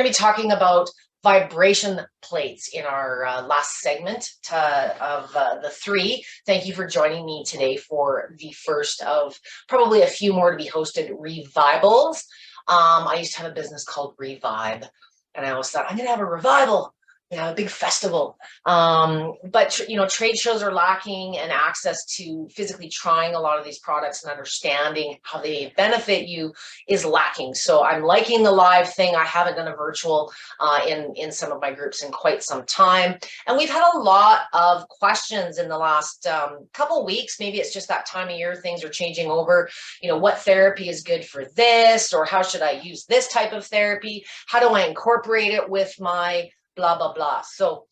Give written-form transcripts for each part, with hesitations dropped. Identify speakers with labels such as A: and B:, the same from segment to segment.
A: going to be talking about vibration plates in our last segment of the three. Thank you for joining me today for the first of probably a few more to be hosted revivals. I used to have a business called Revive, and I always thought, I'm going to have a revival. A big festival. But trade shows are lacking, and access to physically trying a lot of these products and understanding how they benefit you is lacking. So I'm liking the live thing. I haven't done a virtual in some of my groups in quite some time. And we've had a lot of questions in the last couple weeks. Maybe it's just that time of year, things are changing over. What therapy is good for this, or how should I use this type of therapy? How do I incorporate it with my blah, blah, blah. So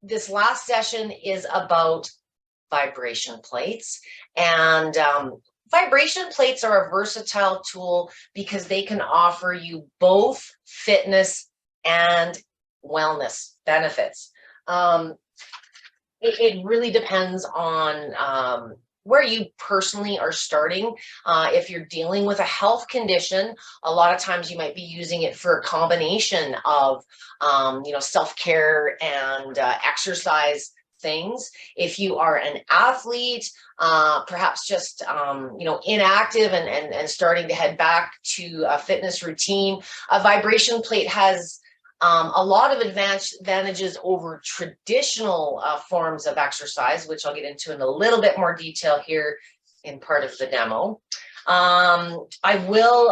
A: this last session is about vibration plates. And vibration plates are a versatile tool because they can offer you both fitness and wellness benefits. It really depends on where you personally are starting. If you're dealing with a health condition, a lot of times you might be using it for a combination of, self-care and exercise things. If you are an athlete, perhaps just, inactive and starting to head back to a fitness routine, a vibration plate has a lot of advantages over traditional forms of exercise, which I'll get into in a little bit more detail here in part of the demo. I will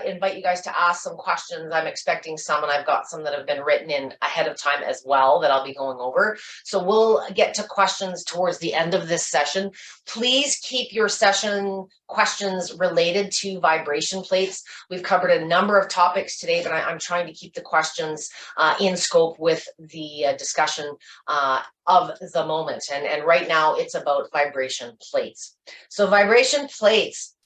A: invite you guys to ask some questions. I'm expecting some, and I've got some that have been written in ahead of time as well that I'll be going over. So we'll get to questions towards the end of this session. Please keep your session questions related to vibration plates. We've covered a number of topics today, but I'm trying to keep the questions in scope with the discussion of the moment. And right now it's about vibration plates. So vibration plates,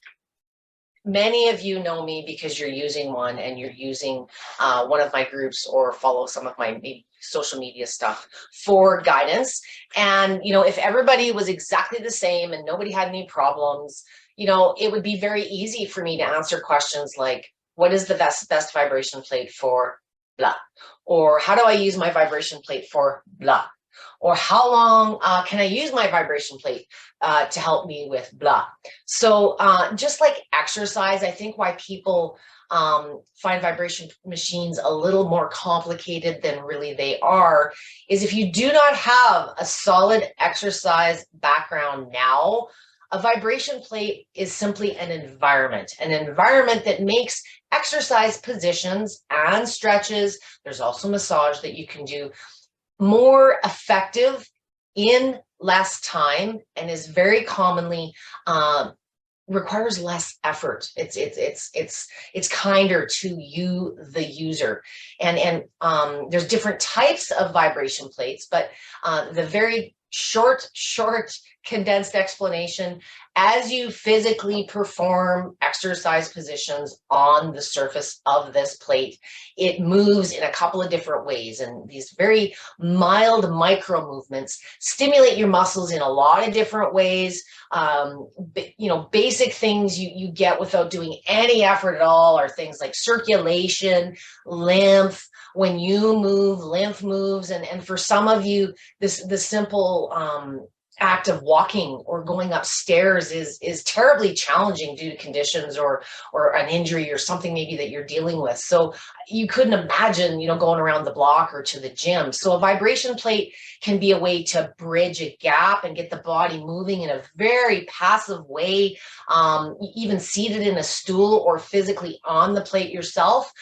A: many of you know me because you're using one and you're using one of my groups or follow some of my social media stuff for guidance. And, if everybody was exactly the same and nobody had any problems, it would be very easy for me to answer questions like, what is the best vibration plate for blah? Or how do I use my vibration plate for blah? Or how long can I use my vibration plate to help me with blah? So just like exercise, I think why people find vibration machines a little more complicated than really they are is if you do not have a solid exercise background now, a vibration plate is simply an environment that makes exercise positions and stretches. There's also massage that you can do more effective in less time, and is very commonly requires less effort. It's kinder to you, the user, and there's different types of vibration plates, but the very short condensed explanation: as you physically perform exercise positions on the surface of this plate, it moves in a couple of different ways, and these very mild micro movements stimulate your muscles in a lot of different ways. Basic things you get without doing any effort at all are things like circulation, lymph. When you move, lymph moves, and for some of you, the simple act of walking or going upstairs is terribly challenging due to conditions or an injury or something maybe that you're dealing with. So you couldn't imagine, going around the block or to the gym. So a vibration plate can be a way to bridge a gap and get the body moving in a very passive way, even seated in a stool or physically on the plate yourself.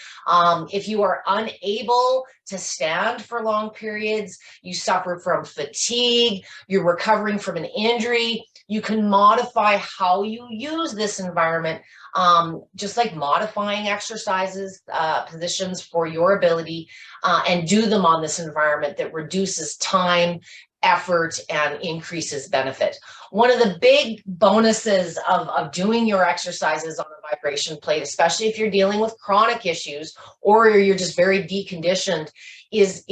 A: If you are unable to stand for long periods, you suffer from fatigue, you're recovering from an injury, you can modify how you use this environment, just like modifying exercises, positions for your ability, and do them on this environment that reduces time, effort, and increases benefit. One of the big bonuses of doing your exercises on a vibration plate, especially if you're dealing with chronic issues or you're just very deconditioned, is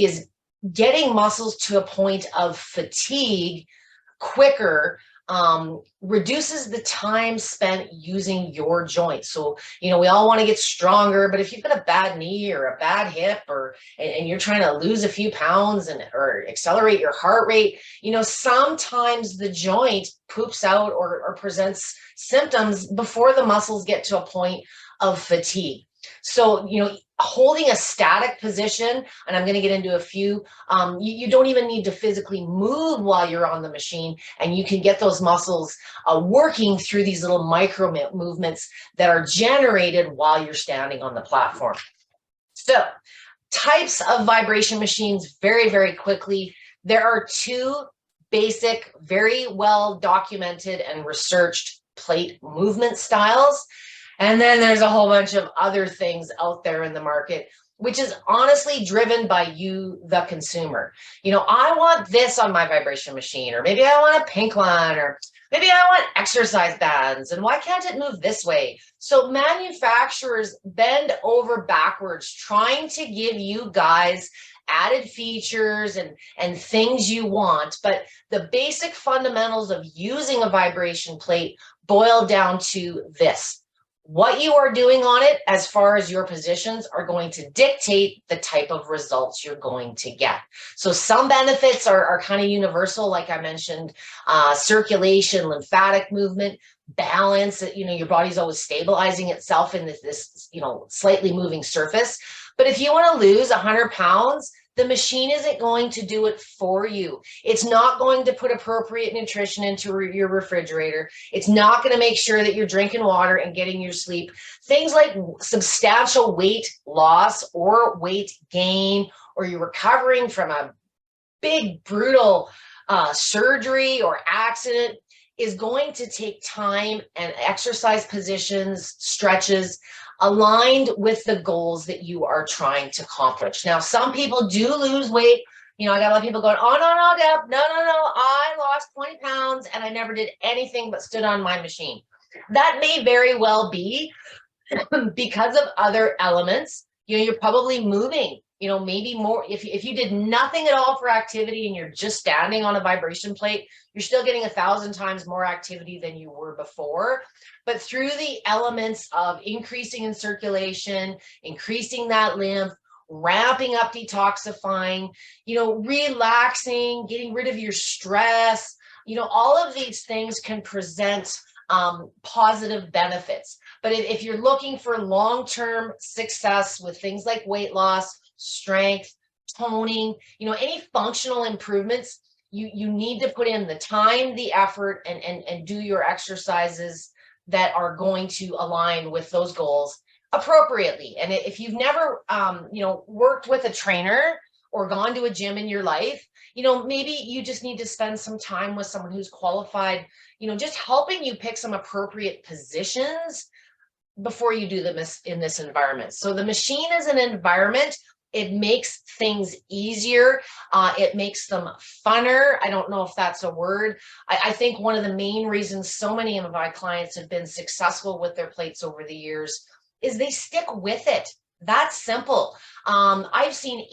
A: getting muscles to a point of fatigue quicker reduces the time spent using your joints. So, you know, we all want to get stronger, but if you've got a bad knee or a bad hip, or and you're trying to lose a few pounds and or accelerate your heart rate, you know, sometimes the joint poops out or presents symptoms before the muscles get to a point of fatigue. So, you know, holding a static position, and I'm going to get into a few, you don't even need to physically move while you're on the machine, and you can get those muscles working through these little micro movements that are generated while you're standing on the platform. So, types of vibration machines, very, very quickly. There are two basic, very well documented and researched plate movement styles. And then there's a whole bunch of other things out there in the market, which is honestly driven by you, the consumer. You know, I want this on my vibration machine, or maybe I want a pink one, or maybe I want exercise bands, and why can't it move this way? So manufacturers bend over backwards trying to give you guys added features and things you want, but the basic fundamentals of using a vibration plate boil down to this. What you are doing on it, as far as your positions, are going to dictate the type of results you're going to get. So some benefits are kind of universal, like I mentioned, circulation, lymphatic movement, balance. You know, your body's always stabilizing itself in this you know, slightly moving surface. But if you want to lose 100 pounds, the machine isn't going to do it for you. It's not going to put appropriate nutrition into your refrigerator. It's not going to make sure that you're drinking water and getting your sleep. Things like substantial weight loss or weight gain, or you're recovering from a big, brutal surgery or accident, is going to take time and exercise positions, stretches, aligned with the goals that you are trying to accomplish. Now, some people do lose weight. You know, I got a lot of people going, oh, no, Deb, no, I lost 20 pounds and I never did anything but stood on my machine. That may very well be because of other elements. You know, you're probably moving, you know, maybe more. If you did nothing at all for activity and you're just standing on a vibration plate, you're still getting 1,000 times more activity than you were before. But through the elements of increasing in circulation, increasing that lymph, ramping up detoxifying, you know, relaxing, getting rid of your stress, you know, all of these things can present positive benefits. But if you're looking for long-term success with things like weight loss, strength, toning, you know, any functional improvements, you need to put in the time, the effort, and do your exercises that are going to align with those goals appropriately. And if you've never, you know, worked with a trainer or gone to a gym in your life, you know, maybe you just need to spend some time with someone who's qualified, you know, just helping you pick some appropriate positions before you do them in this environment. So the machine is an environment. It makes things easier. It makes them funner. I don't know if that's a word. I think one of the main reasons so many of my clients have been successful with their plates over the years is they stick with it. That's simple. I've seen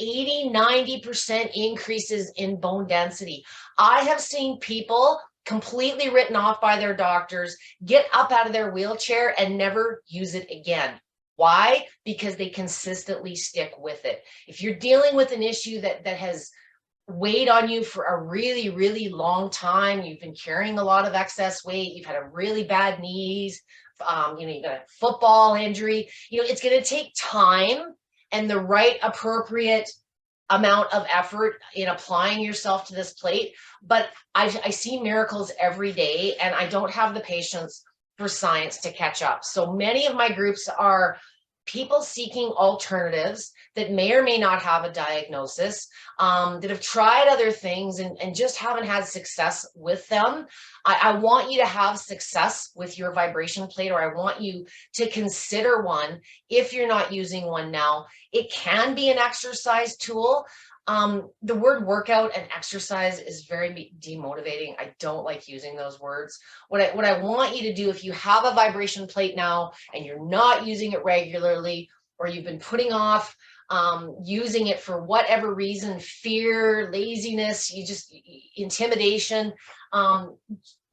A: 80–90% increases in bone density. I have seen people completely written off by their doctors get up out of their wheelchair and never use it again. Why? Because they consistently stick with it. If you're dealing with an issue that has weighed on you for a really, really long time, you've been carrying a lot of excess weight, you've had a really bad knees, you know, you got a football injury, you know, it's going to take time and the right appropriate amount of effort in applying yourself to this plate. But I see miracles every day, and I don't have the patience for science to catch up. So many of my groups are people seeking alternatives that may or may not have a diagnosis, that have tried other things and just haven't had success with them. I want you to have success with your vibration plate, or I want you to consider one if you're not using one now. It can be an exercise tool. The word workout and exercise is very demotivating. I don't like using those words. What I want you to do, if you have a vibration plate now and you're not using it regularly, or you've been putting off using it for whatever reason, fear, laziness, intimidation,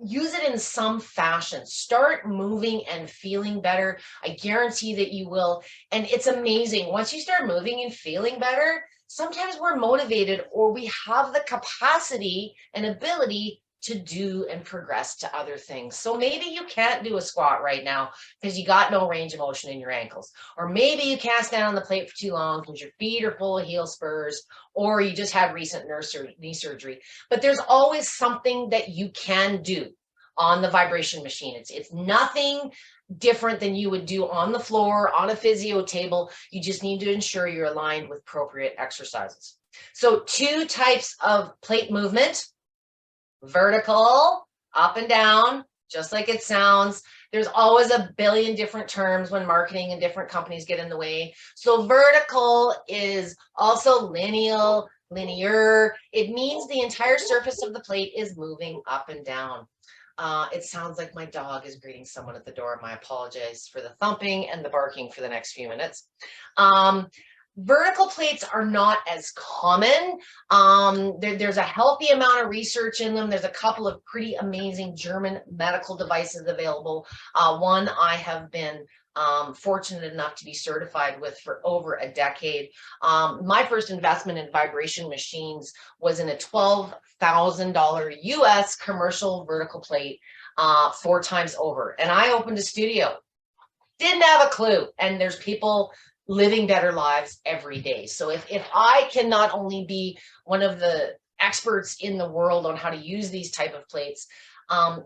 A: use it in some fashion. Start moving and feeling better. I guarantee that you will. And it's amazing. Once you start moving and feeling better, sometimes we're motivated, or we have the capacity and ability to do and progress to other things. So maybe you can't do a squat right now because you got no range of motion in your ankles. Or maybe you can't stand on the plate for too long because your feet are full of heel spurs, or you just had recent knee surgery. But there's always something that you can do on the vibration machine. It's nothing different than you would do on the floor, on a physio table. You just need to ensure you're aligned with appropriate exercises. So 2 types of plate movement: vertical, up and down, just like it sounds. There's always a billion different terms when marketing and different companies get in the way. So vertical is also linear. It means the entire surface of the plate is moving up and down. It sounds like my dog is greeting someone at the door. I apologize for the thumping and the barking for the next few minutes. Vertical plates are not as common. There's a healthy amount of research in them. There's a couple of pretty amazing German medical devices available. One I have been fortunate enough to be certified with for over a decade. My first investment in vibration machines was in a $12,000 US commercial vertical plate 4 times over. And I opened a studio. Didn't have a clue. And there's people living better lives every day. So if I can not only be one of the experts in the world on how to use these type of plates,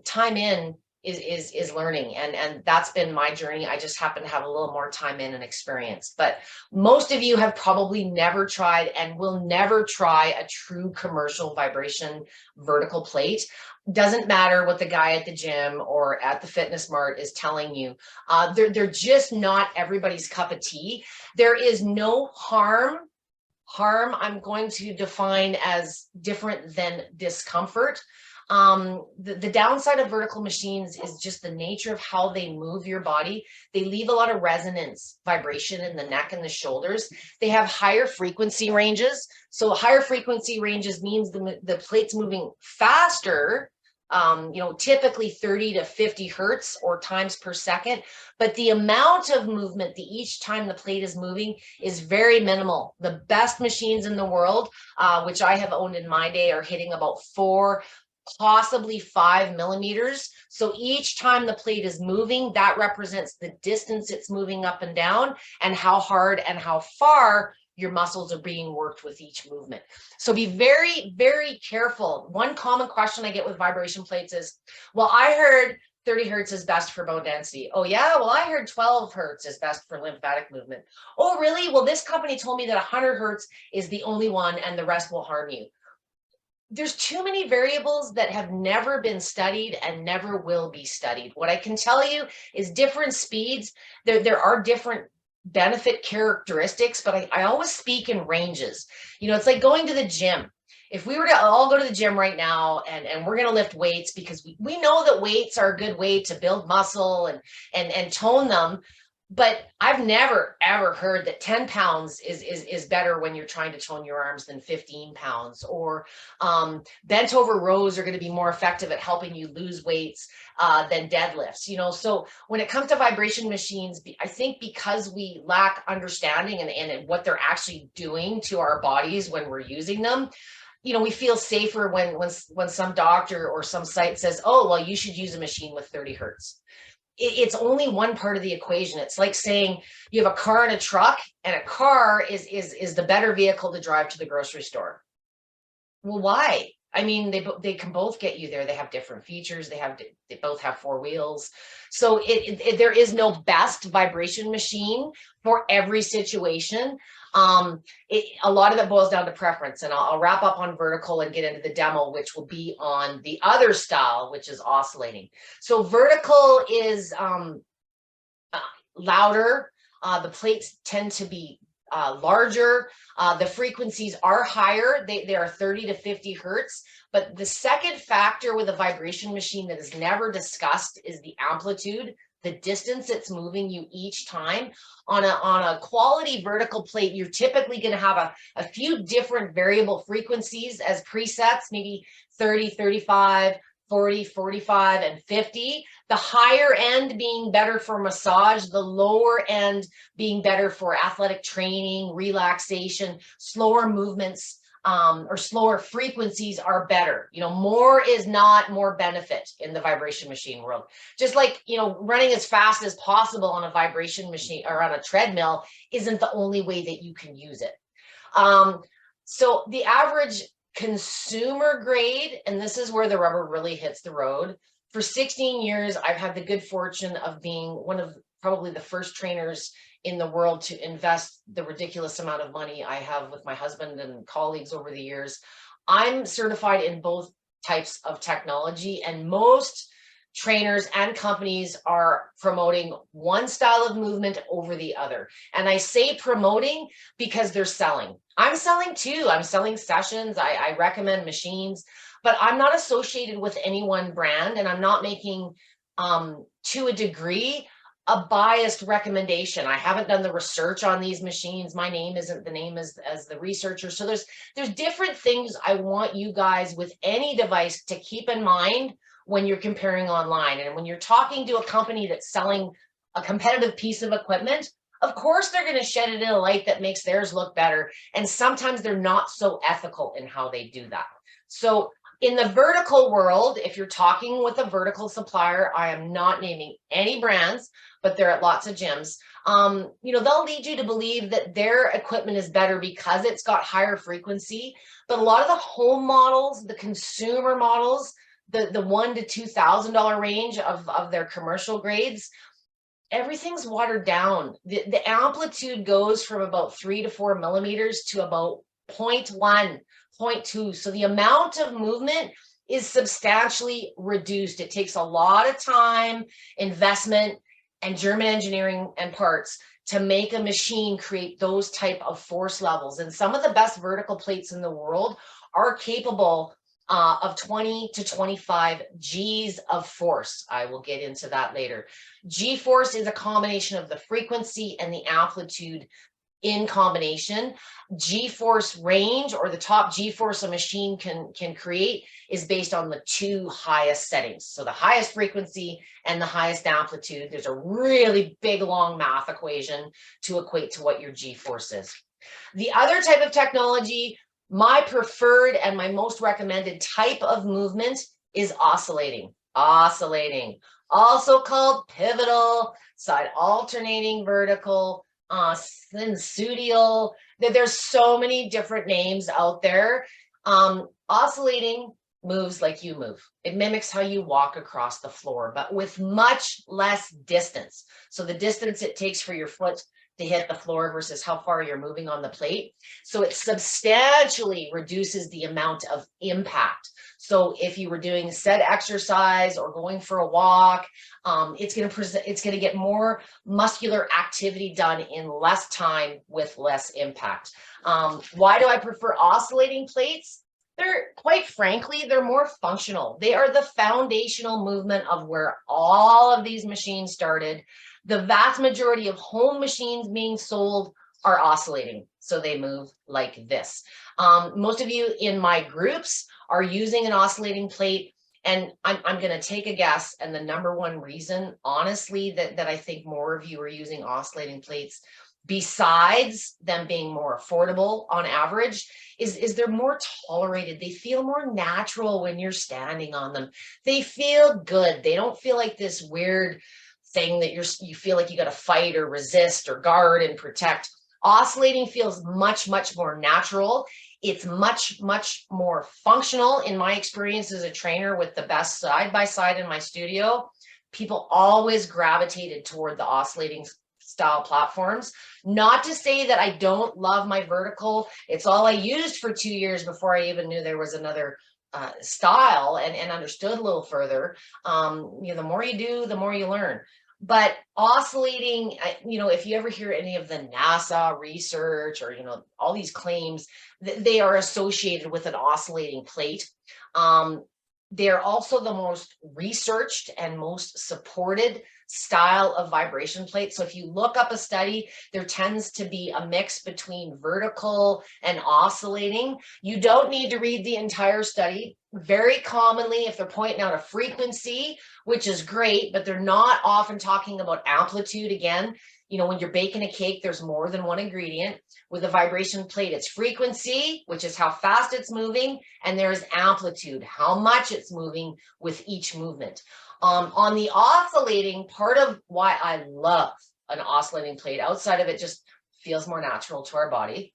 A: time in is learning, and that's been my journey. I just happen to have a little more time in and experience. But most of you have probably never tried and will never try a true commercial vibration vertical plate. Doesn't matter what the guy at the gym or at the fitness mart is telling you. They're just not everybody's cup of tea. There is no harm. I'm going to define as different than discomfort. The downside of vertical machines is just the nature of how they move your body. They leave a lot of resonance vibration in the neck and the shoulders. They have higher frequency ranges. So higher frequency ranges means the plate's moving faster, typically 30 to 50 hertz or times per second. But the amount of movement each time the plate is moving is very minimal. The best machines in the world, which I have owned in my day, are hitting about 4, possibly 5 millimeters. So each time the plate is moving, that represents the distance it's moving up and down, and how hard and how far your muscles are being worked with each movement. So be very, very careful. One common question I get with vibration plates is, well, I heard 30 hertz is best for bone density. Oh yeah, well, I heard 12 hertz is best for lymphatic movement. Oh really? Well, this company told me that 100 hertz is the only one and the rest will harm you. There's too many variables that have never been studied and never will be studied. What I can tell you is different speeds, there are different benefit characteristics, but I always speak in ranges. It's like going to the gym. If we were to all go to the gym right now and we're going to lift weights, because we know that weights are a good way to build muscle and tone them. But I've never, ever heard that 10 pounds is better when you're trying to tone your arms than 15 pounds, or bent over rows are going to be more effective at helping you lose weights than deadlifts. So when it comes to vibration machines, I think because we lack understanding and what they're actually doing to our bodies when we're using them, we feel safer when some doctor or some site says, oh, well, you should use a machine with 30 hertz. It's only one part of the equation. It's like saying you have a car and a truck, and a car is the better vehicle to drive to the grocery store. Well, why? I mean, they can both get you there. They have different features. They both have 4 wheels. So there is no best vibration machine for every situation. A lot of it boils down to preference, and I'll wrap up on vertical and get into the demo, which will be on the other style, which is oscillating. So vertical is louder. The plates tend to be larger. The frequencies are higher. They are 30 to 50 hertz. But the second factor with a vibration machine that is never discussed is the amplitude, the distance it's moving you each time. On a quality vertical plate, you're typically going to have a few different variable frequencies as presets, maybe 30, 35, 40, 45, and 50. The higher end being better for massage, the lower end being better for athletic training, relaxation, slower movements, or slower frequencies are better. You know, more is not more benefit in the vibration machine world. Just like, you know, running as fast as possible on a vibration machine or on a treadmill isn't the only way that you can use it. So the average consumer grade, and this is where the rubber really hits the road. For 16 years, I've had the good fortune of being one of probably the first trainers in the world to invest the ridiculous amount of money I have with my husband and colleagues over the years. I'm certified in both types of technology, and most trainers and companies are promoting one style of movement over the other. And I say promoting because they're selling. I'm selling too. I'm selling sessions. I recommend machines, but I'm not associated with any one brand, and I'm not making, to a degree, a biased recommendation. I haven't done the research on these machines. My name isn't the name as the researcher. So there's different things I want you guys with any device to keep in mind when you're comparing online. And when you're talking to a company that's selling a competitive piece of equipment, of course they're going to shed it in a light that makes theirs look better. And sometimes they're not so ethical in how they do that. So in the vertical world, if you're talking with a vertical supplier, I am not naming any brands, but they're at lots of gyms. You know, they'll lead you to believe that their equipment is better because it's got higher frequency. But a lot of the home models, the consumer models, the $1,000 to $2,000 range of their commercial grades, everything's watered down. The amplitude goes from about 3 to 4 millimeters to about 0.1, 0.2. So the amount of movement is substantially reduced. It takes a lot of time, investment, and German engineering and parts to make a machine create those type of force levels. And some of the best vertical plates in the world are capable of 20 to 25 G's of force. I will get into that later. G force is a combination of the frequency and the amplitude in combination. G force range, or the top G force a machine can create, is based on the two highest settings. So the highest frequency and the highest amplitude. There's a really big long math equation to equate to what your G force is. The other type of technology, my preferred and my most recommended type of movement, is oscillating. Oscillating, also called pivotal, side alternating vertical, synsudial. There's so many different names out there. Oscillating moves like you move. It mimics how you walk across the floor, but with much less distance. So the distance it takes for your foot to hit the floor versus how far you're moving on the plate. So it substantially reduces the amount of impact. So if you were doing said exercise or going for a walk, it's going to get more muscular activity done in less time with less impact. Why do I prefer oscillating plates? They're, quite frankly, they're more functional. They are the foundational movement of where all of these machines started. The vast majority of home machines being sold are oscillating, so they move like this. Most of you in my groups are using an oscillating plate, and I'm going to take a guess, and the number one reason, honestly, that I think more of you are using oscillating plates, besides them being more affordable on average, is they're more tolerated. They feel more natural when you're standing on them. They feel good. They don't feel like this weird thing that you feel like you got to fight or resist or guard and protect. Oscillating feels much, much more natural. It's much, much more functional. In my experience as a trainer with the best side-by-side in my studio, people always gravitated toward the oscillating style platforms. Not to say that I don't love my vertical. It's all I used for 2 years before I even knew there was another style and understood a little further. You know, the more you do, the more you learn. But oscillating, you know, if you ever hear any of the NASA research or, you know, all these claims, they are associated with an oscillating plate. They're also the most researched and most supported style of vibration plate. So if you look up a study, there tends to be a mix between vertical and oscillating. You don't need to read the entire study. Very commonly, if they're pointing out a frequency, which is great, but they're not often talking about amplitude. Again, you know, when you're baking a cake, there's more than one ingredient. With a vibration plate, it's frequency, which is how fast it's moving, and there's amplitude, how much it's moving with each movement. On the oscillating, part of why I love an oscillating plate, outside of it just feels more natural to our body,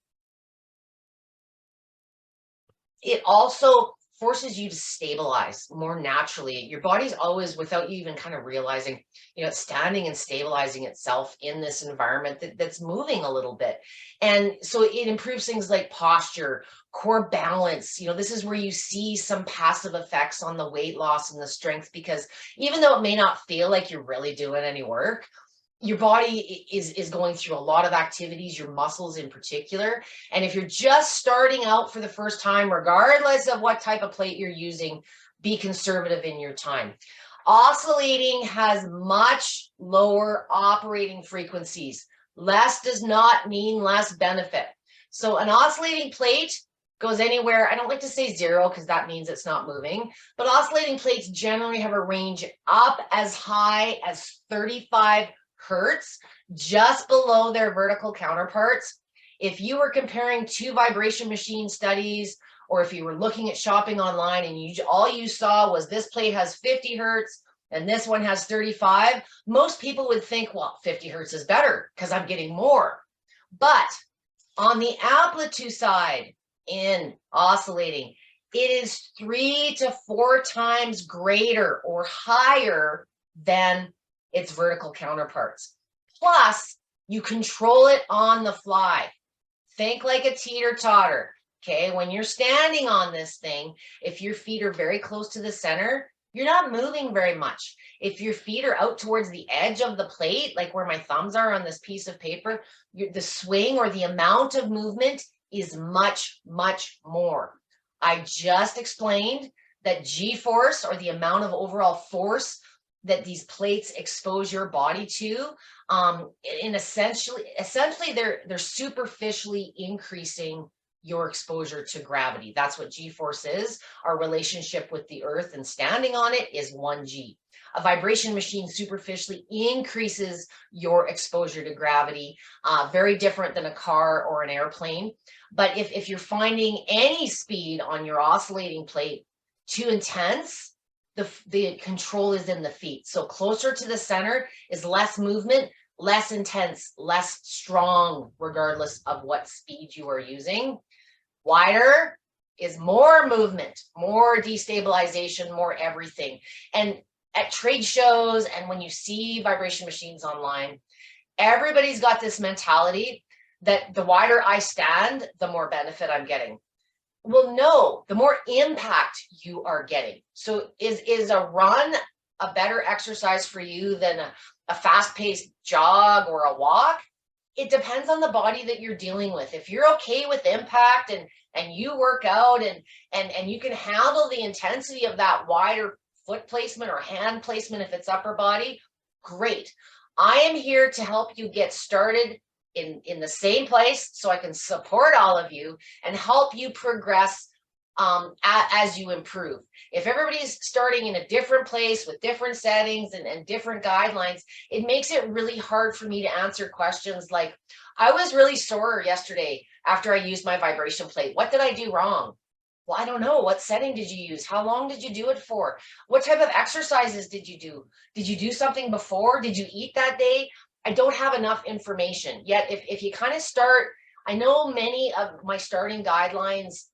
A: it also forces you to stabilize more naturally. Your body's always, without you even kind of realizing, you know, it's standing and stabilizing itself in this environment that's moving a little bit. And so it improves things like posture, core balance. You know, this is where you see some passive effects on the weight loss and the strength, because even though it may not feel like you're really doing any work, your body is going through a lot of activities, your muscles in particular. And if you're just starting out for the first time, regardless of what type of plate you're using, be conservative in your time. Oscillating has much lower operating frequencies. Less does not mean less benefit. So an oscillating plate goes anywhere, I don't like to say zero because that means it's not moving, but oscillating plates generally have a range up as high as 35 hertz, just below their vertical counterparts. If you were comparing two vibration machine studies, or if you were looking at shopping online and all you saw was this plate has 50 hertz and this one has 35, most people would think, well, 50 hertz is better because I'm getting more. But on the amplitude side in oscillating, it is 3 to 4 times greater or higher than its vertical counterparts. Plus, you control it on the fly. Think like a teeter-totter, okay? When you're standing on this thing, if your feet are very close to the center, you're not moving very much. If your feet are out towards the edge of the plate, like where my thumbs are on this piece of paper, the swing or the amount of movement is much, much more. I just explained that G-force, or the amount of overall force that these plates expose your body to, and essentially they're superficially increasing your exposure to gravity. That's what G-force is. Our relationship with the earth and standing on it is 1G. A vibration machine superficially increases your exposure to gravity, very different than a car or an airplane. But if you're finding any speed on your oscillating plate too intense, the control is in the feet. So closer to the center is less movement, less intense, less strong, regardless of what speed you are using. Wider is more movement, more destabilization, more everything. And at trade shows and when you see vibration machines online, everybody's got this mentality that the wider I stand, the more benefit I'm getting. Well, no, the more impact you are getting. So is a run a better exercise for you than a fast-paced jog or a walk? It depends on the body that you're dealing with. If you're okay with impact and you work out and you can handle the intensity of that wider foot placement or hand placement if it's upper body, great. I am here to help you get started in the same place so I can support all of you and help you progress as you improve. If everybody's starting in a different place with different settings and different guidelines, it makes it really hard for me to answer questions like, I was really sore yesterday after I used my vibration plate. What did I do wrong? Well, I don't know. What setting did you use? How long did you do it for? What type of exercises did you do? Did you do something before? Did you eat that day? I don't have enough information yet. If you kind of start, I know many of my starting guidelines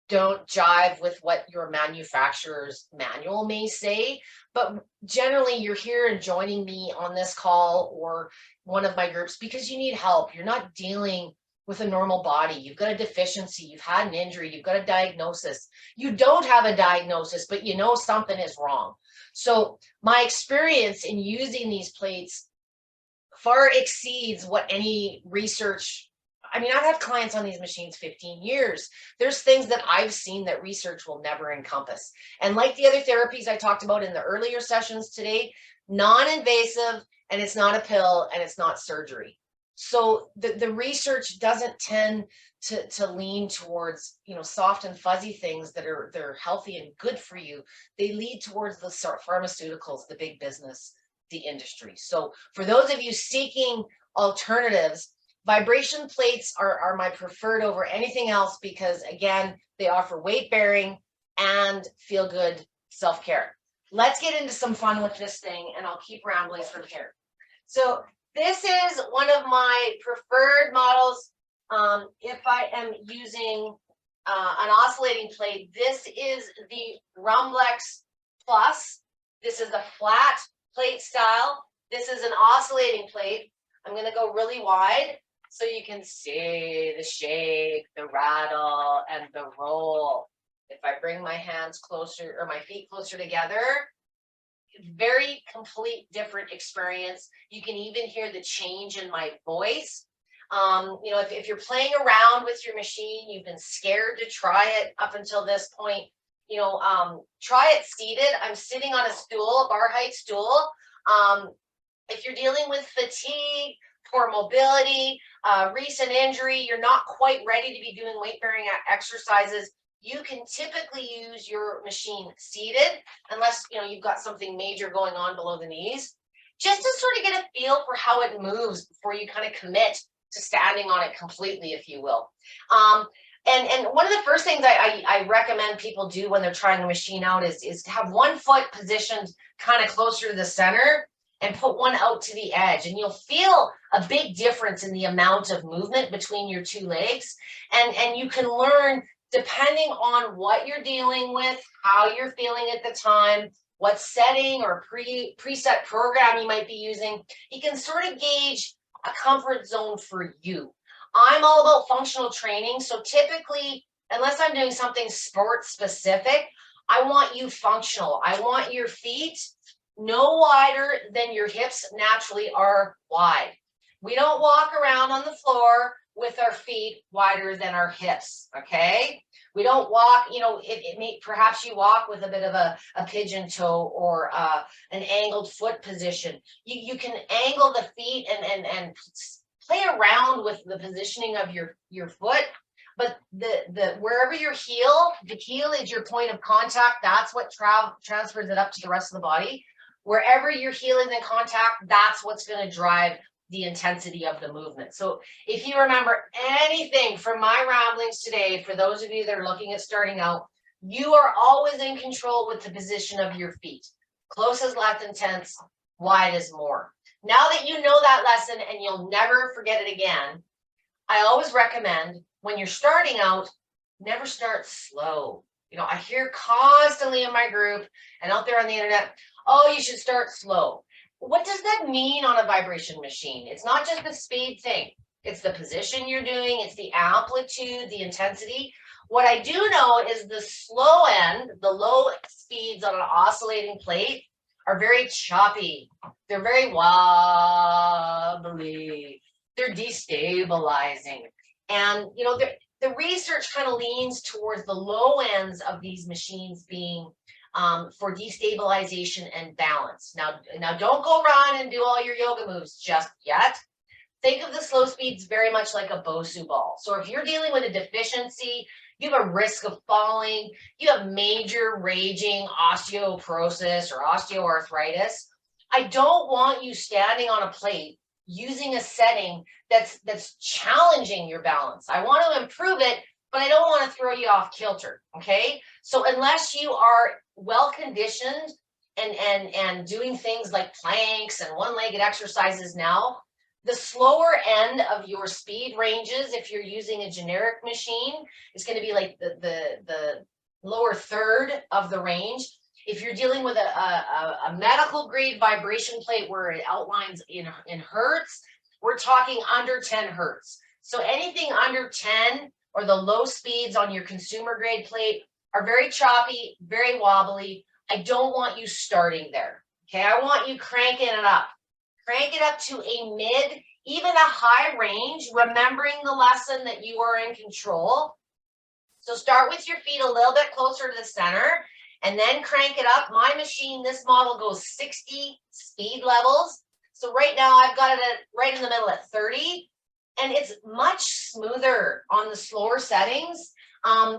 A: don't jive with what your manufacturer's manual may say, but generally you're here and joining me on this call or one of my groups because you need help. You're not dealing with a normal body. You've got a deficiency, you've had an injury, you've got a diagnosis. You don't have a diagnosis, but you know something is wrong. So my experience in using these plates far exceeds what any research I mean, I've had clients on these machines 15 years. There's things that I've seen that research will never encompass. And like the other therapies I talked about in the earlier sessions today, non-invasive, and it's not a pill, and it's not surgery. So the research doesn't tend to lean towards, soft and fuzzy things that they're healthy and good for you. They lead towards the pharmaceuticals, the big business, the industry. So for those of you seeking alternatives, vibration plates are my preferred over anything else, because again, they offer weight bearing and feel good self-care. Let's get into some fun with this thing, and I'll keep rambling from here. So this is one of my preferred models. If I am using an oscillating plate, this is the Rumblex Plus. This is a flat plate style. This is an oscillating plate. I'm going to go really wide so you can see the shake, the rattle, and the roll. If I bring my hands closer, or my feet closer together, very complete different experience. You can even hear the change in my voice. If you're playing around with your machine, you've been scared to try it up until this point, try it seated. I'm sitting on a stool, a bar height stool. If you're dealing with fatigue, poor mobility, recent injury, you're not quite ready to be doing weight bearing exercises, you can typically use your machine seated, unless you've got something major going on below the knees, just to sort of get a feel for how it moves before you kind of commit to standing on it completely, if you will. And one of the first things I recommend people do when they're trying the machine out is to have one foot positioned kind of closer to the center and put one out to the edge. And you'll feel a big difference in the amount of movement between your two legs. And you can learn, depending on what you're dealing with, how you're feeling at the time, what setting or preset program you might be using, you can sort of gauge a comfort zone for you. I'm all about functional training. So typically, unless I'm doing something sport specific, I want you functional. I want your feet no wider than your hips naturally are wide. We don't walk around on the floor with our feet wider than our hips, okay? We don't walk, perhaps you walk with a bit of a pigeon toe or an angled foot position. You can angle the feet and play around with the positioning of your foot, but the wherever your heel, the heel is your point of contact. That's what transfers it up to the rest of the body. Wherever your heel is in contact, that's what's going to drive the intensity of the movement. So if you remember anything from my ramblings today, for those of you that are looking at starting out, you are always in control with the position of your feet. Close is less intense, wide is more. Now that you know that lesson and you'll never forget it again, I always recommend when you're starting out, never start slow. I hear constantly in my group and out there on the internet, oh, you should start slow. What does that mean on a vibration machine? It's not just the speed thing. It's the position you're doing. It's the amplitude, the intensity. What I do know is the slow end, the low speeds on an oscillating plate are very choppy. They're very wobbly. They're destabilizing. And, the research kind of leans towards the low ends of these machines being for destabilization and balance. Now don't go run and do all your yoga moves just yet. Think of the slow speeds very much like a Bosu ball. So if you're dealing with a deficiency, you have a risk of falling, you have major raging osteoporosis or osteoarthritis, I don't want you standing on a plate using a setting that's challenging your balance. I want to improve it, but I don't want to throw you off kilter, okay? So unless you are well conditioned and doing things like planks and one-legged exercises now, the slower end of your speed ranges, if you're using a generic machine, is going to be like the lower third of the range. If you're dealing with a medical grade vibration plate where it outlines in hertz, we're talking under 10 hertz. So anything under 10 or the low speeds on your consumer grade plate are very choppy, very wobbly. I don't want you starting there. Okay, I want you cranking it up. Crank it up to a mid even a high range, remembering the lesson that you are in control. So start with your feet a little bit closer to the center and then crank it up. My machine, this model goes 60 speed levels. So right now I've got it at right in the middle at 30, and it's much smoother on the slower settings.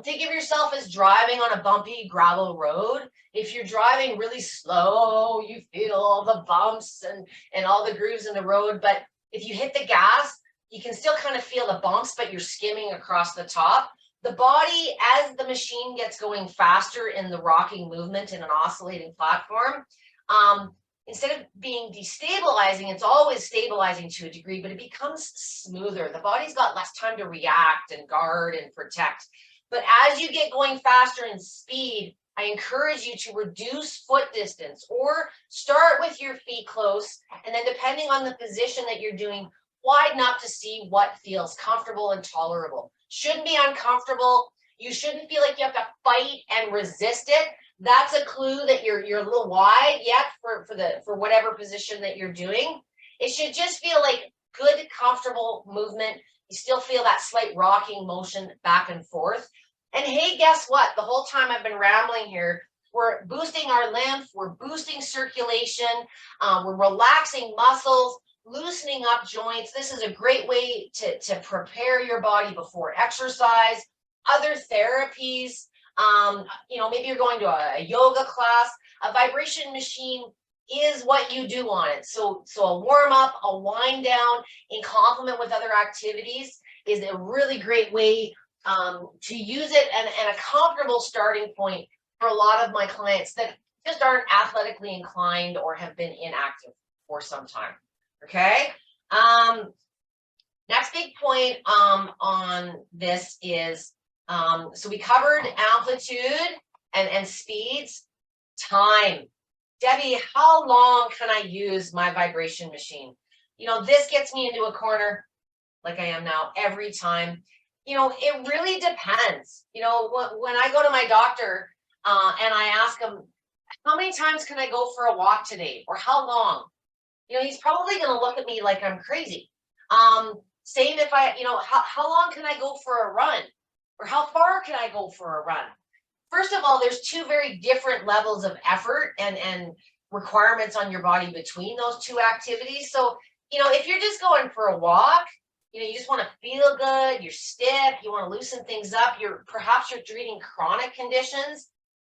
A: Think of yourself as driving on a bumpy gravel road. If you're driving really slow, you feel all the bumps and all the grooves in the road. But if you hit the gas, you can still kind of feel the bumps, but you're skimming across the top. The body, as the machine gets going faster in the rocking movement in an oscillating platform, instead of being destabilizing, it's always stabilizing to a degree, but it becomes smoother. The body's got less time to react and guard and protect. But as you get going faster in speed, I encourage you to reduce foot distance or start with your feet close. And then depending on the position that you're doing, widen up to see what feels comfortable and tolerable. Shouldn't be uncomfortable. You shouldn't feel like you have to fight and resist it. That's a clue that you're a little wide yet for whatever position that you're doing. It should just feel like good, comfortable movement. You still feel that slight rocking motion back and forth. And hey, guess what? The whole time I've been rambling here, we're boosting our lymph, we're boosting circulation, we're relaxing muscles, loosening up joints. This is a great way to prepare your body before exercise. Other therapies, maybe you're going to a yoga class, a vibration machine is what you do on it. So a warm up, a wind down in complement with other activities is a really great way to use it, and a comfortable starting point for a lot of my clients that just aren't athletically inclined or have been inactive for some time. Okay. Next big point on this is, so we covered amplitude and speeds. Time. Debbie, how long can I use my vibration machine? This gets me into a corner like I am now every time. It really depends. When I go to my doctor and I ask him, how many times can I go for a walk today, or how long? He's probably going to look at me like I'm crazy. Same if how long can I go for a run, or how far can I go for a run? First of all, there's two very different levels of effort and requirements on your body between those two activities. So, if you're just going for a walk, you just want to feel good, you're stiff, you want to loosen things up, perhaps you're treating chronic conditions,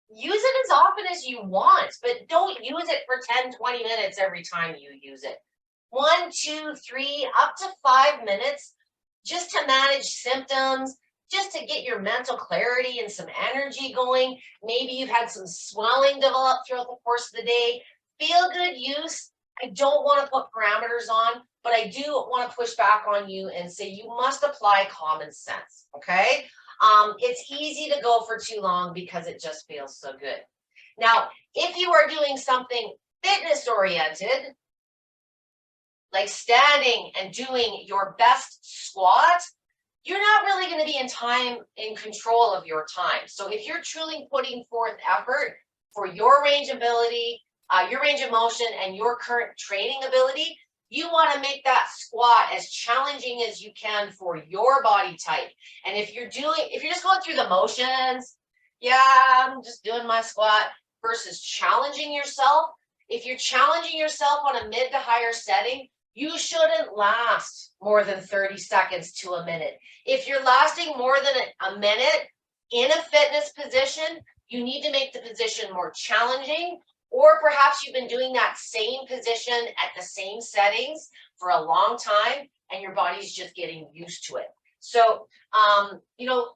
A: use it as often as you want, but don't use it for 10, 20 minutes every time you use it. 1, 2, 3, up to 5 minutes, just to manage symptoms, just to get your mental clarity and some energy going. Maybe you've had some swelling develop throughout the course of the day. Feel good use. I don't want to put parameters on, but I do want to push back on you and say you must apply common sense, okay? It's easy to go for too long because it just feels so good. Now, if you are doing something fitness-oriented, like standing and doing your best squat, you're not really going to be in control of your time. So if you're truly putting forth effort for your range of motion and your current training ability, you want to make that squat as challenging as you can for your body type. And if you're just going through the motions, I'm just doing my squat, versus challenging yourself. If you're challenging yourself on a mid to higher setting, you shouldn't last more than 30 seconds to a minute. If you're lasting more than a minute in a fitness position, you need to make the position more challenging, or perhaps you've been doing that same position at the same settings for a long time and your body's just getting used to it. So,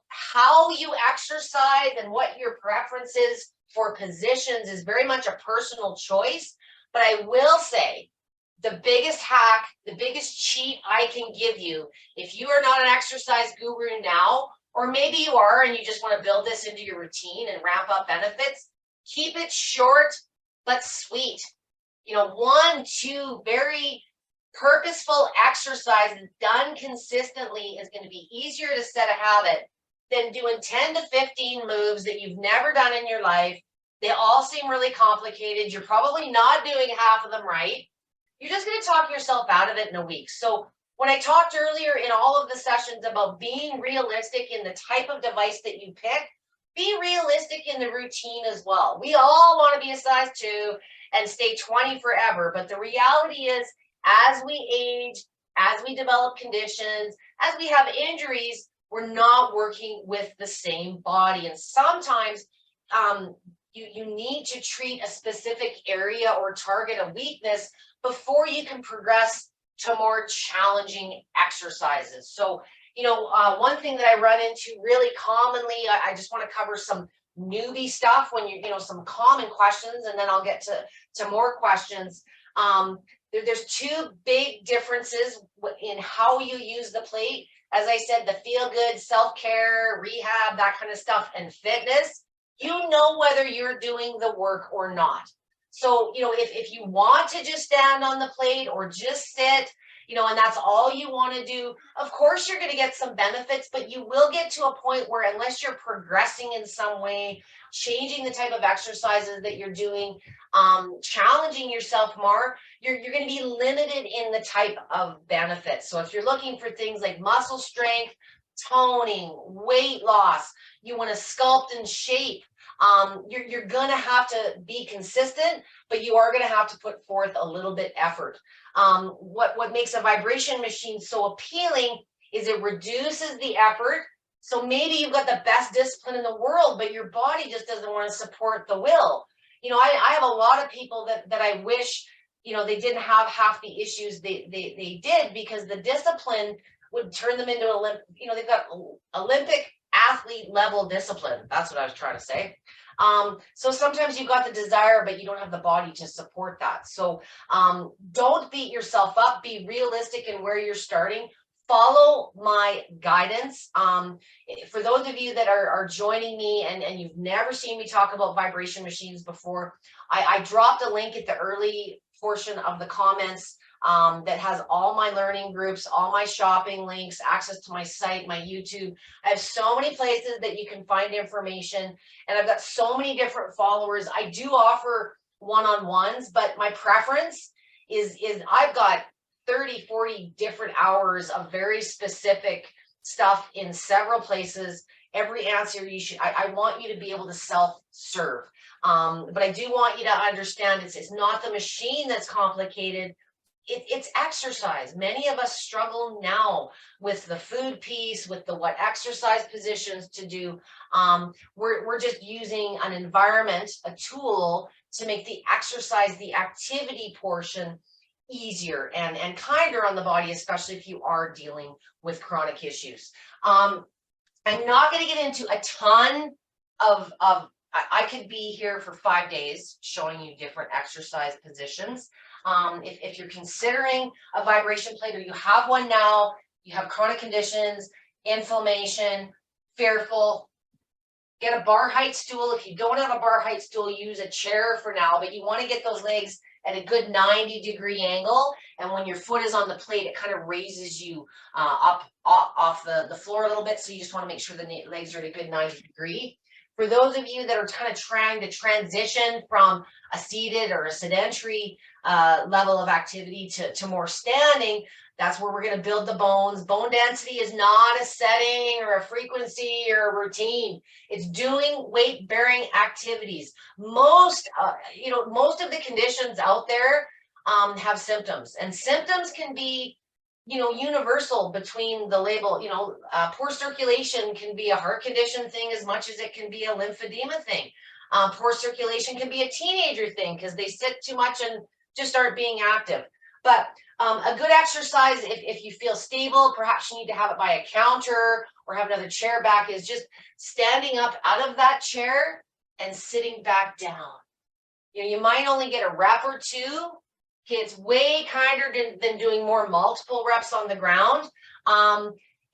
A: how you exercise and what your preference is for positions is very much a personal choice. But I will say, the biggest hack, the biggest cheat I can give you, if you are not an exercise guru now, or maybe you are and you just want to build this into your routine and ramp up benefits, keep it short but sweet. 1, 2 very purposeful exercises done consistently is going to be easier to set a habit than doing 10 to 15 moves that you've never done in your life. They all seem really complicated. You're probably not doing half of them right. You're just going to talk yourself out of it in a week. So When I talked earlier in all of the sessions about being realistic in the type of device that you pick, be realistic in the routine as well. We all want to be a size 2 and stay 20 forever, but the reality is, as we age, as we develop conditions, as we have injuries, we're not working with the same body. And sometimes you need to treat a specific area or target a weakness before you can progress to more challenging exercises. So, one thing that I run into really commonly, I just want to cover some newbie stuff when some common questions, and then I'll get to more questions. There's two big differences in how you use the plate. As I said, the feel good, self care, rehab, that kind of stuff, and fitness. You know whether you're doing the work or not. So, if you want to just stand on the plate or just sit, and that's all you want to do, of course you're going to get some benefits, but you will get to a point where, unless you're progressing in some way, changing the type of exercises that you're doing, challenging yourself more, you're going to be limited in the type of benefits. So if you're looking for things like muscle strength, toning, weight loss, you want to sculpt and shape, you're going to have to be consistent, but you are going to have to put forth a little bit effort. What makes a vibration machine so appealing is it reduces the effort. So maybe you've got the best discipline in the world, but your body just doesn't want to support the will. I have a lot of people that I wish, they didn't have half the issues they did, because the discipline would turn them into they've got Olympic athlete level discipline. That's what I was trying to say. So sometimes you've got the desire, but you don't have the body to support that. So don't beat yourself up. Be realistic in where you're starting. Follow my guidance. For those of you that are joining me and you've never seen me talk about vibration machines before, I dropped a link at the early portion of the comments that has all my learning groups, all my shopping links, access to my site, my YouTube. I have so many places that you can find information, and I've got so many different followers. I do offer one-on-ones, but my preference is I've got 30, 40 different hours of very specific stuff in several places. Every answer I want you to be able to self-serve. But I do want you to understand it's not the machine that's complicated. It's exercise. Many of us struggle now with the food piece, with the what exercise positions to do. We're just using an environment, a tool, to make the exercise, the activity portion, easier and kinder on the body, especially if you are dealing with chronic issues. I'm not going to get into a ton of I could be here for 5 days showing you different exercise positions. If you're considering a vibration plate, or you have one now, you have chronic conditions, inflammation, fearful, get a bar height stool. If you don't have a bar height stool, use a chair for now, but you want to get those legs at a good 90-degree angle. And when your foot is on the plate, it kind of raises you up off the floor a little bit. So you just want to make sure the legs are at a good 90-degree. For those of you that are kind of trying to transition from a seated or a sedentary level of activity to more standing, that's where we're going to build the bones. Bone density is not a setting or a frequency or a routine. It's doing weight-bearing activities. Most of the conditions out there have symptoms, and symptoms can be universal between the label. Poor circulation can be a heart condition thing as much as it can be a lymphedema thing. Poor circulation can be a teenager thing because they sit too much and just aren't being active. But a good exercise, if you feel stable, perhaps you need to have it by a counter or have another chair back, is just standing up out of that chair and sitting back down. You might only get a rep or two. Okay, it's way kinder than doing more multiple reps on the ground.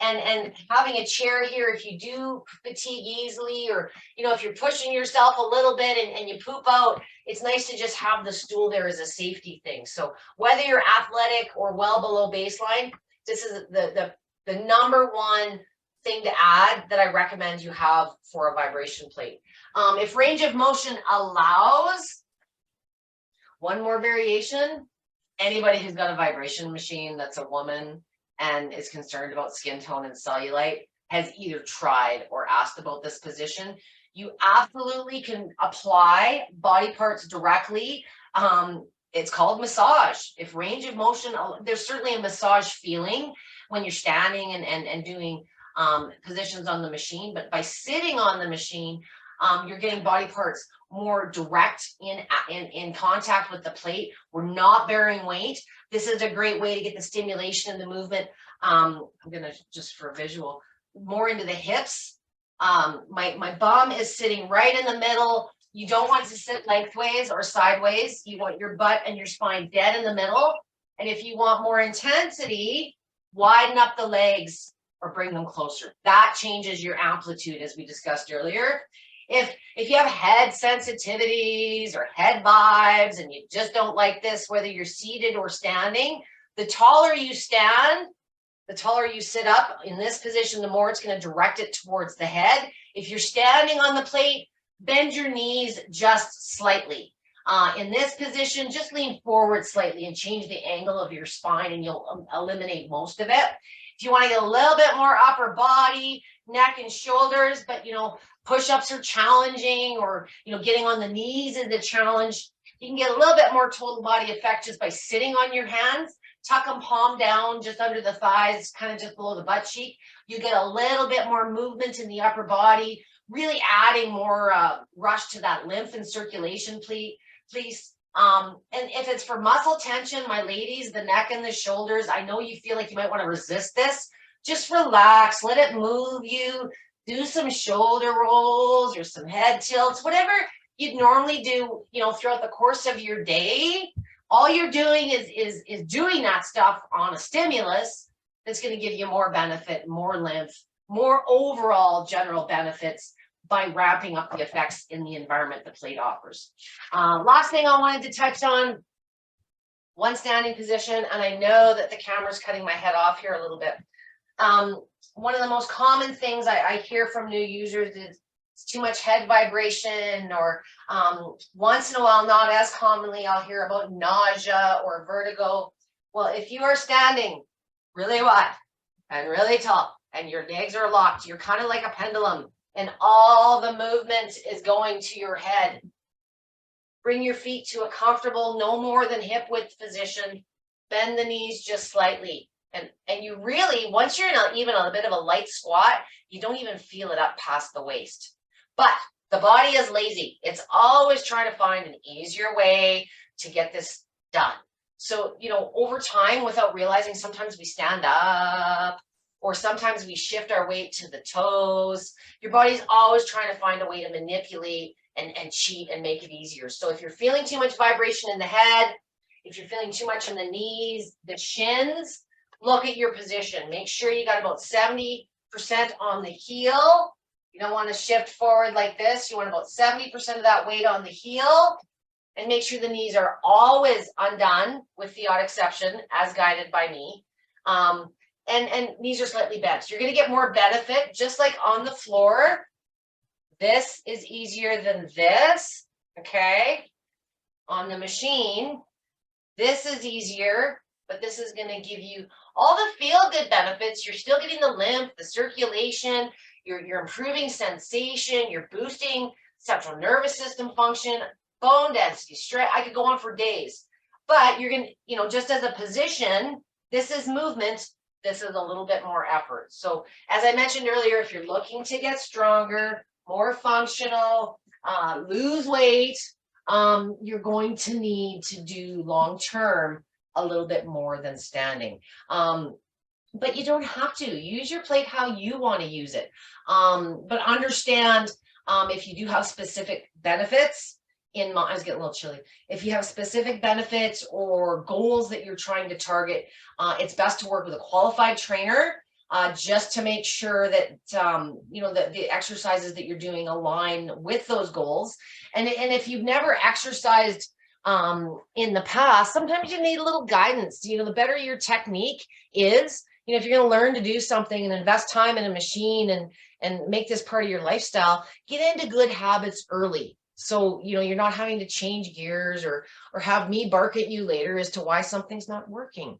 A: And having a chair here, if you do fatigue easily, or if you're pushing yourself a little bit and you poop out, it's nice to just have the stool there as a safety thing. So whether you're athletic or well below baseline, this is the number one thing to add that I recommend you have for a vibration plate. If range of motion allows, one more variation. Anybody who's got a vibration machine that's a woman and is concerned about skin tone and cellulite has either tried or asked about this position. You absolutely can apply body parts directly. It's called massage. If range of motion, there's certainly a massage feeling when you're standing and doing positions on the machine, but by sitting on the machine, you're getting body parts more direct in contact with the plate. We're not bearing weight. This is a great way to get the stimulation and the movement. I'm gonna just for a visual, more into the hips. My bum is sitting right in the middle. You don't want to sit lengthways or sideways. You want your butt and your spine dead in the middle. And if you want more intensity, widen up the legs or bring them closer. That changes your amplitude, as we discussed earlier. If you have head sensitivities or head vibes and you just don't like this, whether you're seated or standing, the taller you stand, the taller you sit up in this position, the more it's going to direct it towards the head. If you're standing on the plate, bend your knees just slightly. In this position, just lean forward slightly and change the angle of your spine, and you'll eliminate most of it. If you want to get a little bit more upper body, neck and shoulders, but push-ups are challenging, or getting on the knees is a challenge, you can get a little bit more total body effect just by sitting on your hands. Tuck them palm down just under the thighs, kind of just below the butt cheek. You get a little bit more movement in the upper body, really adding more rush to that lymph and circulation, please. And if it's for muscle tension, my ladies, the neck and the shoulders, I know you feel like you might want to resist this. Just relax, let it move you. Do some shoulder rolls or some head tilts, whatever you'd normally do, throughout the course of your day. All you're doing is doing that stuff on a stimulus that's going to give you more benefit, more lymph, more overall general benefits by ramping up the effects in the environment the plate offers. Last thing I wanted to touch on, one standing position, and I know that the camera's cutting my head off here a little bit. One of the most common things I hear from new users is too much head vibration, or once in a while, not as commonly, I'll hear about nausea or vertigo. Well, if you are standing really wide and really tall and your legs are locked, you're kind of like a pendulum and all the movement is going to your head. Bring your feet to a comfortable, no more than hip width position. Bend the knees just slightly. And you really, once you're in even a bit of a light squat, you don't even feel it up past the waist. But the body is lazy. It's always trying to find an easier way to get this done. So, over time, without realizing, sometimes we stand up, or sometimes we shift our weight to the toes. Your body's always trying to find a way to manipulate and cheat and make it easier. So if you're feeling too much vibration in the head, if you're feeling too much in the knees, the shins, look at your position. Make sure you got about 70% on the heel. You don't want to shift forward like this. You want about 70% of that weight on the heel, and make sure the knees are always undone, with the odd exception as guided by me. And knees are slightly bent. You're going to get more benefit, just like on the floor. This is easier than this, okay? On the machine, this is easier, but this is going to give you all the feel-good benefits. You're still getting the lymph, the circulation, you're improving sensation, you're boosting central nervous system function, bone density, stretch. I could go on for days, but you're going to, just as a position, this is movement, this is a little bit more effort. So as I mentioned earlier, if you're looking to get stronger, more functional, lose weight, you're going to need to do long-term a little bit more than standing. But you don't have to. Use your plate how you want to use it. But understand if you do have specific benefits, I was getting a little chilly. If you have specific benefits or goals that you're trying to target, it's best to work with a qualified trainer just to make sure that, that the exercises that you're doing align with those goals. And if you've never exercised in the past, sometimes you need a little guidance. The better your technique is, if you're going to learn to do something and invest time in a machine and make this part of your lifestyle, get into good habits early. So, you're not having to change gears or have me bark at you later as to why something's not working.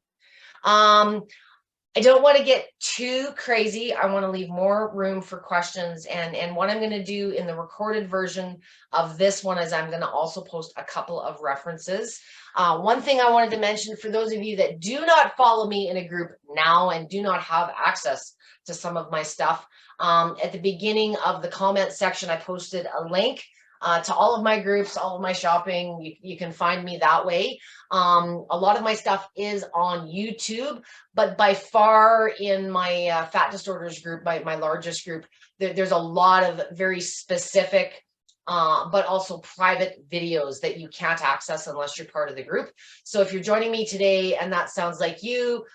A: I don't want to get too crazy. I want to leave more room for questions. And what I'm going to do in the recorded version of this one is I'm going to also post a couple of references. One thing I wanted to mention for those of you that do not follow me in a group now and do not have access to some of my stuff, at the beginning of the comment section, I posted a link to all of my groups, all of my shopping. You can find me that way. A lot of my stuff is on YouTube, but by far in my fat disorders group, my largest group, there's a lot of very specific but also private videos that you can't access unless you're part of the group. So if you're joining me today and that sounds like you,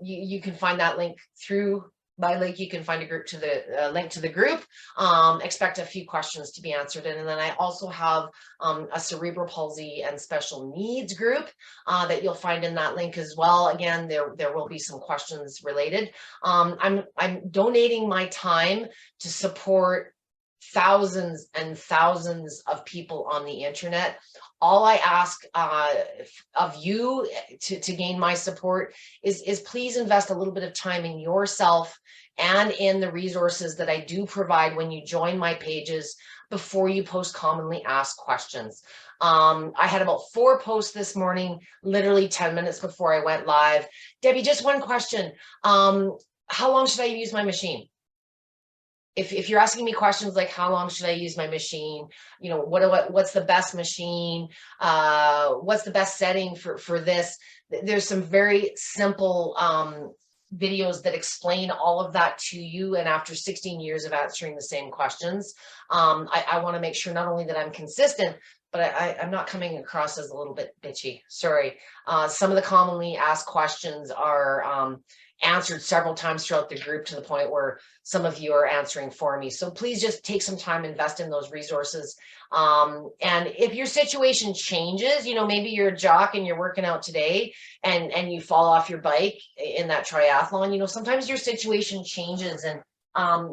A: you can find that link through my link. You can find a group to the link to the group. Expect a few questions to be answered. And then I also have a cerebral palsy and special needs group that you'll find in that link as well. Again, there will be some questions related. I'm donating my time to support thousands and thousands of people on the internet. All I ask of you to gain my support is please invest a little bit of time in yourself and in the resources that I do provide when you join my pages before you post commonly asked questions. I had about 4 posts this morning, literally 10 minutes before I went live. Debbie, just one question. How long should I use my machine? If you're asking me questions like how long should I use my machine, you know, what's the best machine, what's the best setting for this, there's some very simple videos that explain all of that to you. And after 16 years of answering the same questions, I want to make sure not only that I'm consistent, but I'm not coming across as a little bit bitchy. Sorry. Some of the commonly asked questions are answered several times throughout the group to the point where some of you are answering for me. So please just take some time, invest in those resources. And if your situation changes, you know, maybe you're a jock and you're working out today and you fall off your bike in that triathlon, you know, sometimes your situation changes. And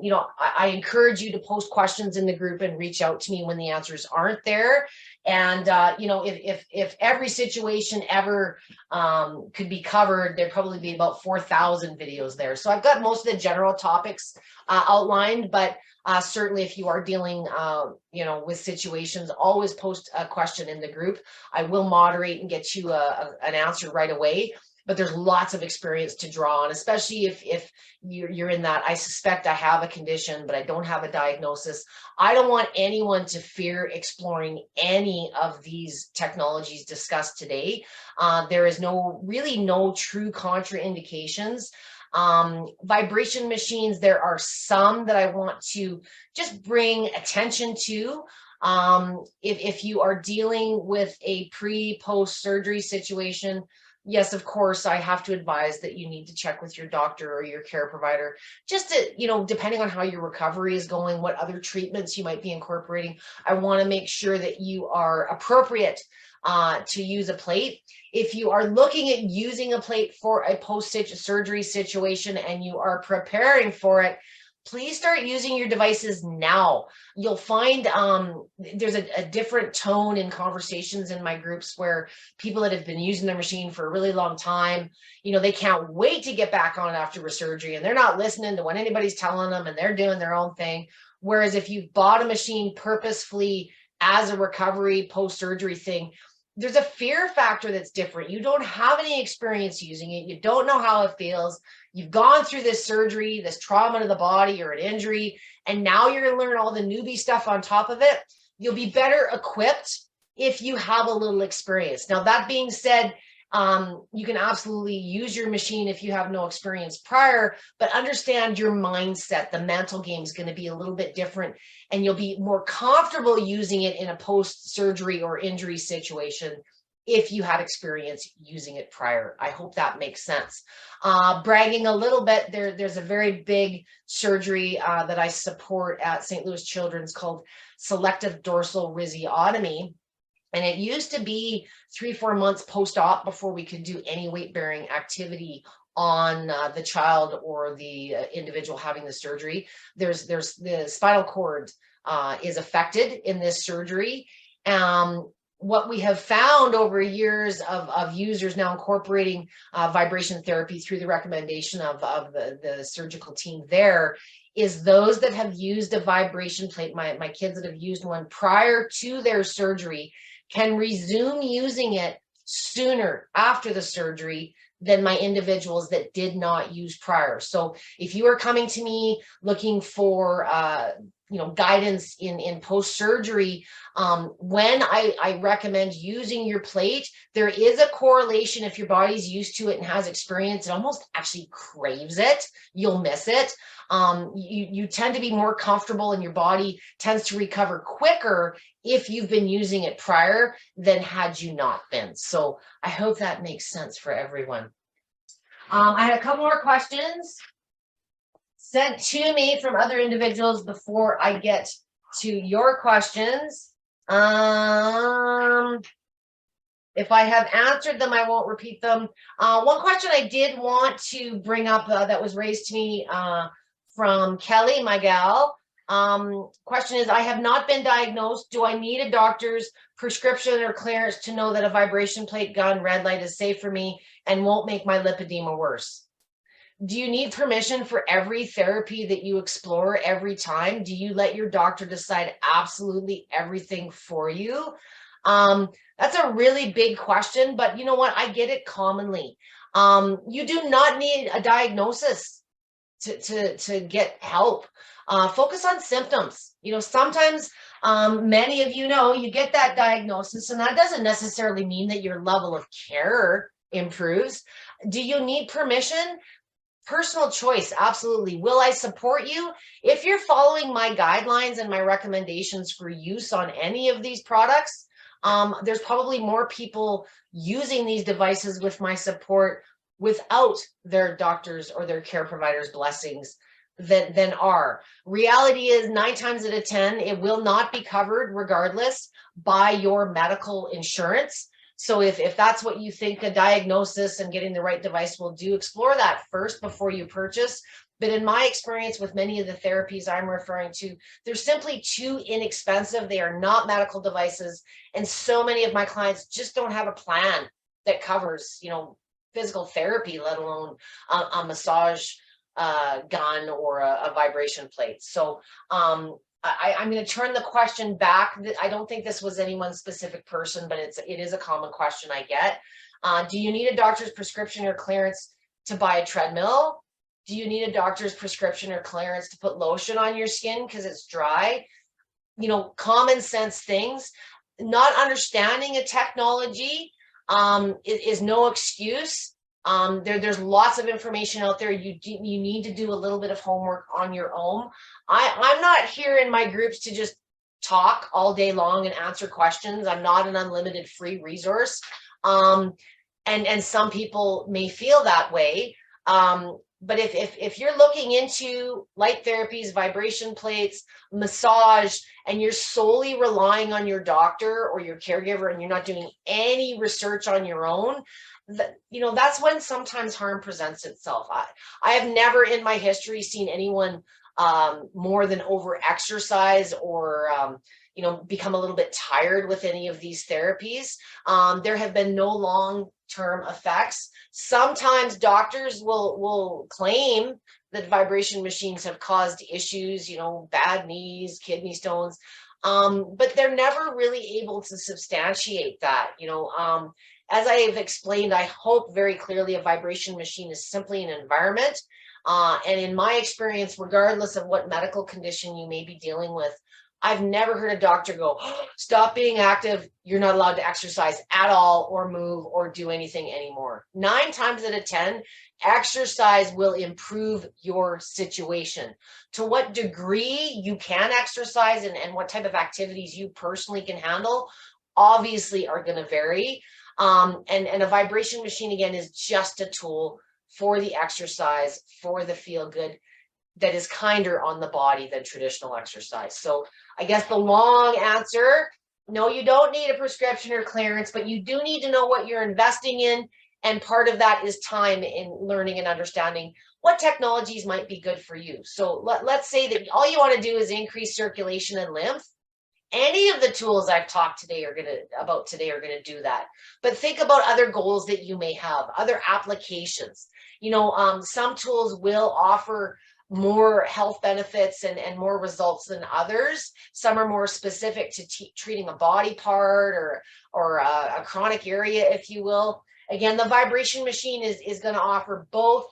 A: you know, I encourage you to post questions in the group and reach out to me when the answers aren't there. And you know, if every situation ever could be covered, there'd probably be about 4,000 videos there. So I've got most of the general topics outlined, but certainly if you are dealing, you know, with situations, always post a question in the group. I will moderate and get you an answer right away. But there's lots of experience to draw on, especially if you're in that, I suspect I have a condition, but I don't have a diagnosis. I don't want anyone to fear exploring any of these technologies discussed today. There is really no true contraindications. Vibration machines, there are some that I want to just bring attention to. If you are dealing with a pre-post surgery situation, yes, of course, I have to advise that you need to check with your doctor or your care provider, just to, you know, depending on how your recovery is going, what other treatments you might be incorporating. I want to make sure that you are appropriate to use a plate. If you are looking at using a plate for a post-surgery situation and you are preparing for it, please start using your devices now. You'll find there's a different tone in conversations in my groups where people that have been using their machine for a really long time, you know, they can't wait to get back on after a surgery and they're not listening to what anybody's telling them and they're doing their own thing. Whereas if you've bought a machine purposefully as a recovery post-surgery thing, there's a fear factor that's different. You don't have any experience using it. You don't know how it feels. You've gone through this surgery, this trauma to the body or an injury, and now you're going to learn all the newbie stuff on top of it. You'll be better equipped if you have a little experience. Now, that being said, you can absolutely use your machine if you have no experience prior, but understand your mindset. The mental game is going to be a little bit different, and you'll be more comfortable using it in a post-surgery or injury situation if you had experience using it prior. I hope that makes sense. Bragging a little bit, there's a very big surgery that I support at St. Louis Children's called selective dorsal rhizotomy. And it used to be 3-4 months post-op before we could do any weight-bearing activity on the child or the individual having the surgery. There's the spinal cord is affected in this surgery. what we have found over years of users now incorporating vibration therapy through the recommendation of the surgical team there is those that have used a vibration plate, my kids that have used one prior to their surgery can resume using it sooner after the surgery than my individuals that did not use prior. So if you are coming to me looking for guidance in post-surgery, when I recommend using your plate, there is a correlation. If your body's used to it and has experience, it almost actually craves it. You'll miss it. You tend to be more comfortable and your body tends to recover quicker if you've been using it prior than had you not been. So I hope that makes sense for everyone. I had a couple more questions sent to me from other individuals before I get to your questions. If I have answered them, I won't repeat them. One question I did want to bring up that was raised to me from Kelly, my gal. Question is, I have not been diagnosed. Do I need a doctor's prescription or clearance to know that a vibration plate gun red light is safe for me and won't make my lipedema worse? Do you need permission for every therapy that you explore every time? Do you let your doctor decide absolutely everything for you? That's a really big question, but you know what? I get it commonly. You do not need a diagnosis to get help. Focus on symptoms. Sometimes many of you get that diagnosis, and that doesn't necessarily mean that your level of care improves. Do you need permission? Personal choice, absolutely. Will I support you? If you're following my guidelines and my recommendations for use on any of these products, there's probably more people using these devices with my support without their doctors or their care providers' blessings than are. Reality is 9 times out of 10, it will not be covered regardless by your medical insurance. So if that's what you think a diagnosis and getting the right device will do, explore that first before you purchase. But in my experience with many of the therapies I'm referring to, they're simply too inexpensive. They are not medical devices. And so many of my clients just don't have a plan that covers, physical therapy, let alone a massage gun or a vibration plate. So I'm going to turn the question back. I don't think this was any one specific person, but it is a common question I get. Do you need a doctor's prescription or clearance to buy a treadmill? Do you need a doctor's prescription or clearance to put lotion on your skin because it's dry? Common sense things. Not understanding a technology is no excuse. There's lots of information out there. You need to do a little bit of homework on your own. I'm not here in my groups to just talk all day long and answer questions. I'm not an unlimited free resource. And some people may feel that way. But if you're looking into light therapies, vibration plates, massage, and you're solely relying on your doctor or your caregiver and you're not doing any research on your own, that's when sometimes harm presents itself. I have never in my history seen anyone more than over exercise or become a little bit tired with any of these therapies. There have been no long-term effects. Sometimes doctors will claim that vibration machines have caused issues, bad knees, kidney stones, but they're never really able to substantiate that. As I have explained, I hope very clearly a vibration machine is simply an environment. And in my experience, regardless of what medical condition you may be dealing with, I've never heard a doctor go, oh, stop being active. You're not allowed to exercise at all or move or do anything anymore. 9 times out of 10, exercise will improve your situation. To what degree you can exercise and what type of activities you personally can handle, obviously are going to vary. And a vibration machine, again, is just a tool for the exercise, for the feel good that is kinder on the body than traditional exercise. So I guess the long answer, no, you don't need a prescription or clearance, but you do need to know what you're investing in. And part of that is time in learning and understanding what technologies might be good for you. So let's say that all you want to do is increase circulation and lymph. Any of the tools I've talked about today are gonna do that. But think about other goals that you may have, other applications. Some tools will offer more health benefits and more results than others. Some are more specific to treating a body part or a chronic area, if you will. Again, the vibration machine is going to offer both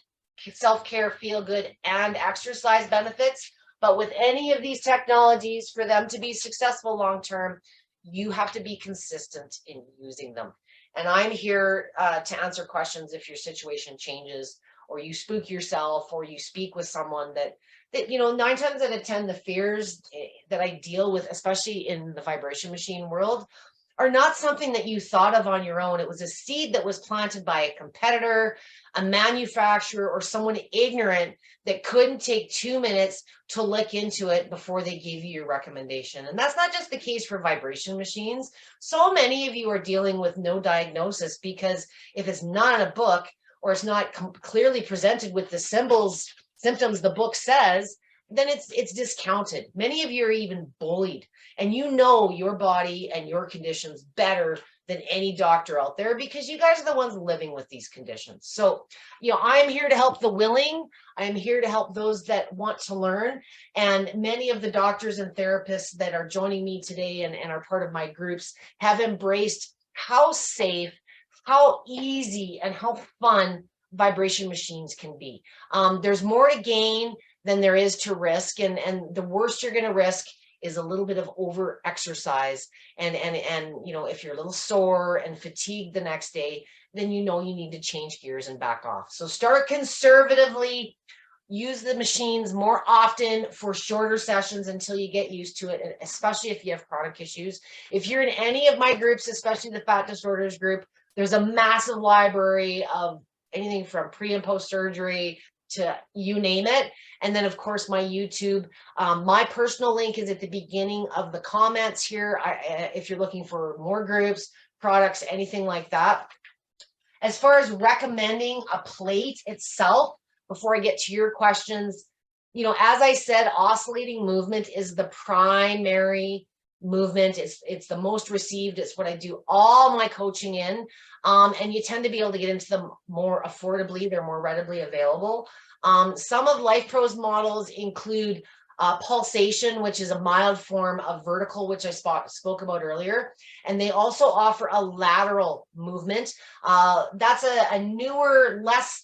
A: self-care, feel good, and exercise benefits. But with any of these technologies, for them to be successful long term, you have to be consistent in using them. And I'm here to answer questions if your situation changes, or you spook yourself, or you speak with someone that 9 times out of 10, the fears that I deal with, especially in the vibration machine world, are not something that you thought of on your own. It was a seed that was planted by a competitor, a manufacturer, or someone ignorant that couldn't take 2 minutes to look into it before they gave you your recommendation. And that's not just the case for vibration machines. So many of you are dealing with no diagnosis because if it's not in a book, or it's not clearly presented with the symptoms the book says, then it's discounted. Many of you are even bullied, and you know your body and your conditions better than any doctor out there because you guys are the ones living with these conditions. So, I'm here to help the willing. I'm here to help those that want to learn. And many of the doctors and therapists that are joining me today and are part of my groups have embraced how safe, how easy, and how fun vibration machines can be. There's more to gain than there is to risk, and the worst you're going to risk is a little bit of over exercise, and if you're a little sore and fatigued the next day, then you need to change gears and back off. So start conservatively, use the machines more often for shorter sessions until you get used to it, and especially if you have chronic issues. If you're in any of my groups, especially the fat disorders group, there's a massive library of anything from pre and post surgery to you name it. And then, of course, my YouTube. My personal link is at the beginning of the comments here. If you're looking for more groups, products, anything like that. As far as recommending a plate itself, before I get to your questions, as I said, oscillating movement is the primary movement. It's the most received. It's what I do all my coaching in. And you tend to be able to get into them more affordably. They're more readily available. Some of LifePro's models include pulsation, which is a mild form of vertical, which I spoke about earlier. And they also offer a lateral movement. That's a newer, less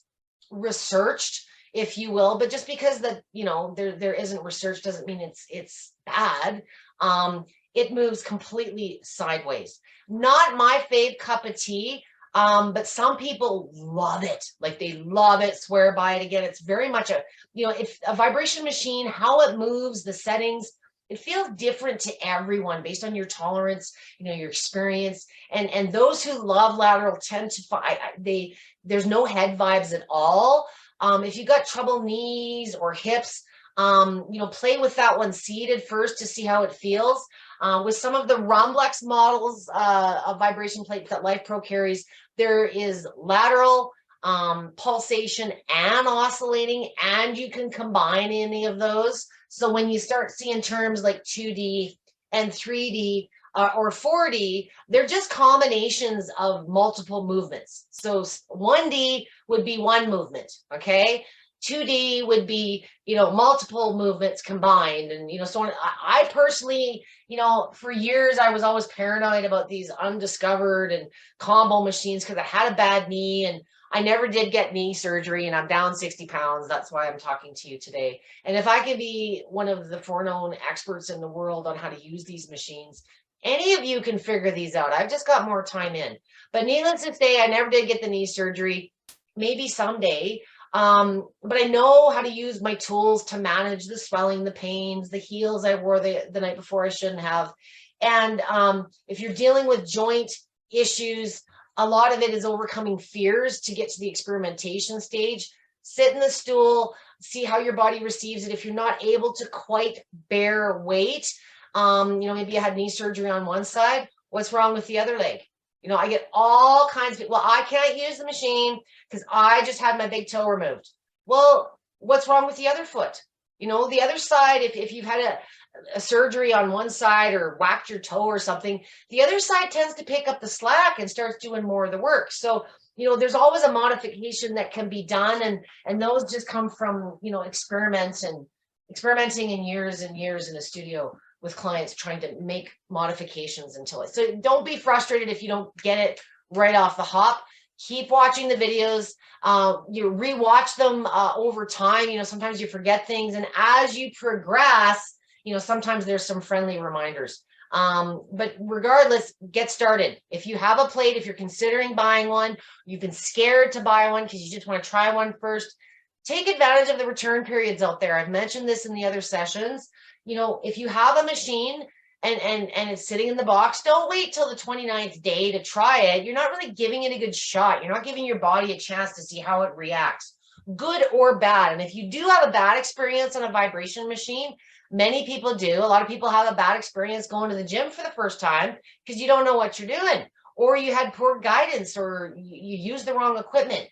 A: researched, if you will, but just because there isn't research doesn't mean it's bad. It moves completely sideways. Not my fave cup of tea, but some people love it. Like, they love it, swear by it. Again, it's very much if a vibration machine, how it moves, the settings, it feels different to everyone based on your tolerance, your experience. And those who love lateral tend to find there's no head vibes at all. If you got trouble knees or hips, play with that one seated first to see how it feels. With some of the Rumblex models of vibration plates that LifePro carries, there is lateral, pulsation, and oscillating, and you can combine any of those. So when you start seeing terms like 2D and 3D or 4D, they're just combinations of multiple movements. So 1D would be one movement, okay? 2D would be, multiple movements combined, and, so on. I personally, for years, I was always paranoid about these undiscovered and combo machines because I had a bad knee, and I never did get knee surgery, and I'm down 60 pounds. That's why I'm talking to you today. And if I can be one of the foreknown experts in the world on how to use these machines, any of you can figure these out. I've just got more time in. But needless to say, I never did get the knee surgery. Maybe someday. But I know how to use my tools to manage the swelling, the pains, the heels I wore the night before I shouldn't have. And if you're dealing with joint issues, a lot of it is overcoming fears to get to the experimentation stage. Sit in the stool, see how your body receives it. If you're not able to quite bear weight, maybe you had knee surgery on one side, what's wrong with the other leg? I get all kinds of, well, I can't use the machine because I just had my big toe removed. Well, what's wrong with the other foot? You know, the other side, if you've had a surgery on one side or whacked your toe or something, the other side tends to pick up the slack and starts doing more of the work. So, you know, there's always a modification that can be done, and those just come from, you know, experimenting in years and years in the studio with clients trying to make modifications until it. So don't be frustrated if you don't get it right off the hop. Keep watching the videos. You rewatch them over time. You know, sometimes you forget things, and as you progress, you know, sometimes there's some friendly reminders. But regardless, get started. If you have a plate, if you're considering buying one, you've been scared to buy one because you just want to try one first, take advantage of the return periods out there. I've mentioned this in the other sessions. You know, if you have a machine and it's sitting in the box, don't wait till the 29th day to try it. You're not really giving it a good shot. You're not giving your body a chance to see how it reacts, good or bad. And if you do have a bad experience on a vibration machine, many people do. A lot of people have a bad experience going to the gym for the first time because you don't know what you're doing, or you had poor guidance, or you used the wrong equipment.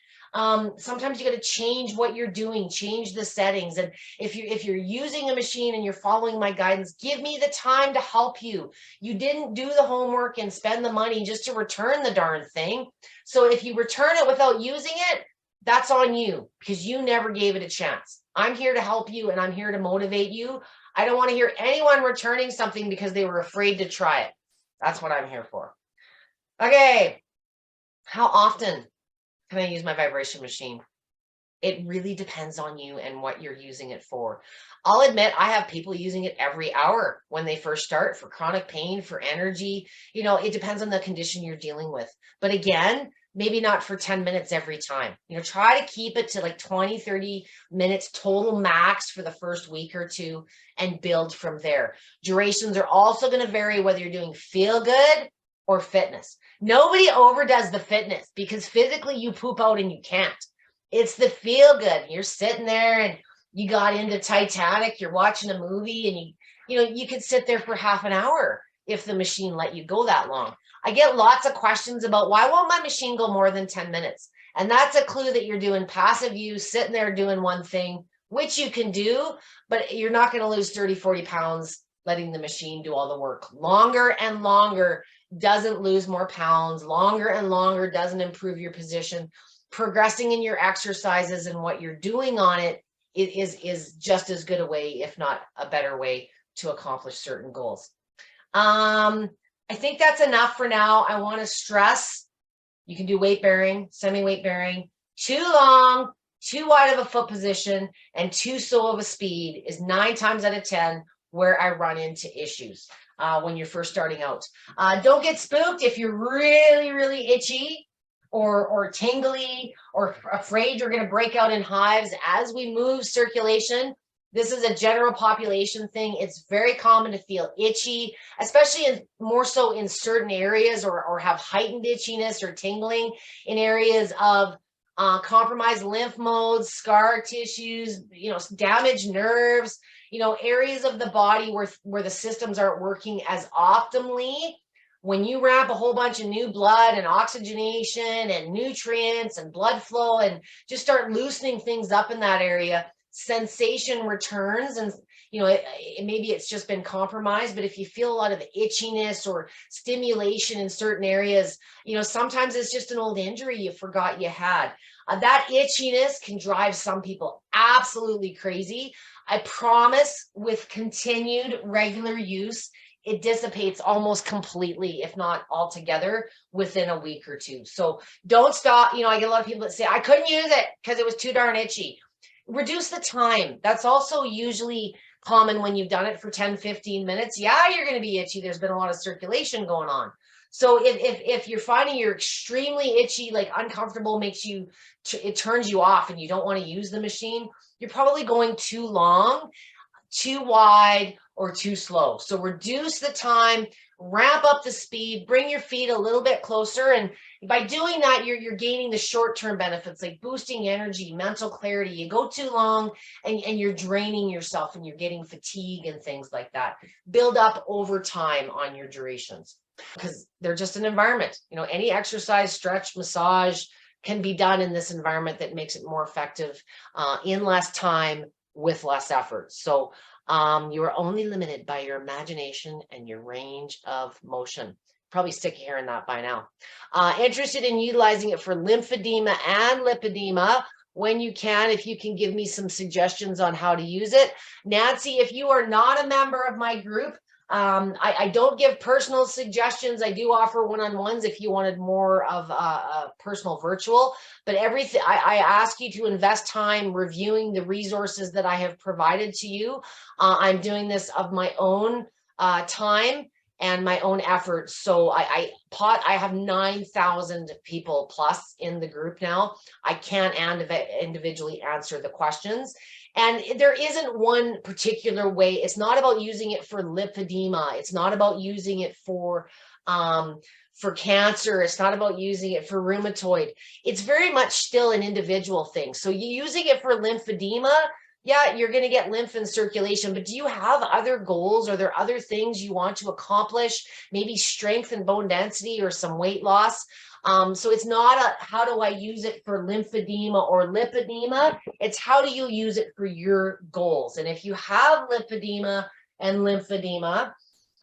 A: Sometimes you got to change what you're doing, change the settings. And if you're using a machine and you're following my guidance, give me the time to help you. You didn't do the homework and spend the money just to return the darn thing. So if you return it without using it, that's on you because you never gave it a chance. I'm here to help you, and I'm here to motivate you. I don't want to hear anyone returning something because they were afraid to try it. That's what I'm here for. Okay. How often can I use my vibration machine? It really depends on you and what you're using it for. I'll admit I have people using it every hour when they first start for chronic pain, for energy. You know, it depends on the condition you're dealing with. But again, maybe not for 10 minutes every time. You know, try to keep it to like 20, 30 minutes total max for the first week or two and build from there. Durations are also going to vary whether you're doing feel good or fitness. Nobody overdoes the fitness because physically you poop out and you can't. It's the feel good. You're sitting there and you got into Titanic, you're watching a movie, and you could sit there for half an hour if the machine let you go that long. I get lots of questions about why won't my machine go more than 10 minutes? And that's a clue that you're doing passive use, sitting there doing one thing, which you can do, but you're not going to lose 30, 40 pounds letting the machine do all the work. Longer and longer doesn't lose more pounds. Longer and longer doesn't improve your position. Progressing in your exercises and what you're doing on it is just as good a way, if not a better way, to accomplish certain goals. I think that's enough for now. I want to stress you can do weight bearing, semi-weight bearing. Too long, too wide of a foot position, and too slow of a speed is 9 times out of 10 where I run into issues when you're first starting out. Don't get spooked if you're really, really itchy or tingly or afraid you're going to break out in hives. As we move circulation, this is a general population thing. It's very common to feel itchy, especially more so in certain areas, or have heightened itchiness or tingling in areas of compromised lymph nodes, scar tissues, damaged nerves, areas of the body where the systems aren't working as optimally. When you ramp a whole bunch of new blood and oxygenation and nutrients and blood flow and just start loosening things up in that area, sensation returns. And maybe it's just been compromised, but if you feel a lot of itchiness or stimulation in certain areas, sometimes it's just an old injury you forgot you had. That itchiness can drive some people absolutely crazy. I promise, with continued regular use, it dissipates almost completely, if not altogether, within a week or two. So don't stop. I get a lot of people that say, I couldn't use it because it was too darn itchy. Reduce the time. That's also usually common when you've done it for 10, 15 minutes. Yeah, you're going to be itchy. There's been a lot of circulation going on. So if you're finding you're extremely itchy, like uncomfortable, it turns you off and you don't want to use the machine, you're probably going too long, too wide, or too slow. So reduce the time, ramp up the speed, bring your feet a little bit closer. And by doing that, you're gaining the short-term benefits like boosting energy, mental clarity. You go too long and you're draining yourself and you're getting fatigue and things like that. Build up over time on your durations because they're just an environment. Any exercise, stretch, massage can be done in this environment that makes it more effective in less time with less effort. So you are only limited by your imagination and your range of motion. Probably sick of hearing that by now. Interested in utilizing it for lymphedema and lipedema when you can, if you can give me some suggestions on how to use it. Nancy, if you are not a member of my group, I don't give personal suggestions. I do offer one-on-ones if you wanted more of a personal virtual, but everything I ask you to invest time reviewing the resources that I have provided to you. I'm doing this of my own time and my own efforts. So I have 9,000 people plus in the group now. I can't individually answer the questions. And there isn't one particular way. It's not about using it for lymphedema. It's not about using it for cancer. It's not about using it for rheumatoid. It's very much still an individual thing. So you using it for lymphedema, yeah, you're going to get lymph and circulation, but do you have other goals? Are there other things you want to accomplish? Maybe strength and bone density or some weight loss? So it's not a, how do I use it for lymphedema or lipedema? It's how do you use it for your goals? And if you have lipedema and lymphedema,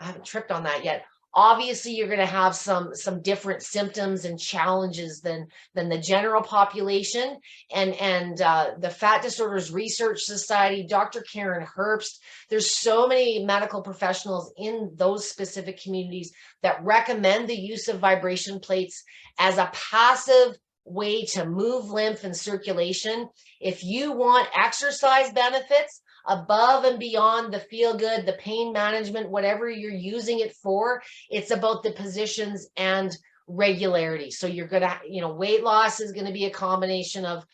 A: I haven't tripped on that yet. Obviously, you're going to have some different symptoms and challenges than the general population. And the Fat Disorders Research Society, Dr. Karen Herbst, there's so many medical professionals in those specific communities that recommend the use of vibration plates as a passive way to move lymph and circulation. If you want exercise benefits above and beyond the feel good, the pain management, whatever you're using it for, it's about the positions and regularity. So you're going to, weight loss is going to be a combination of,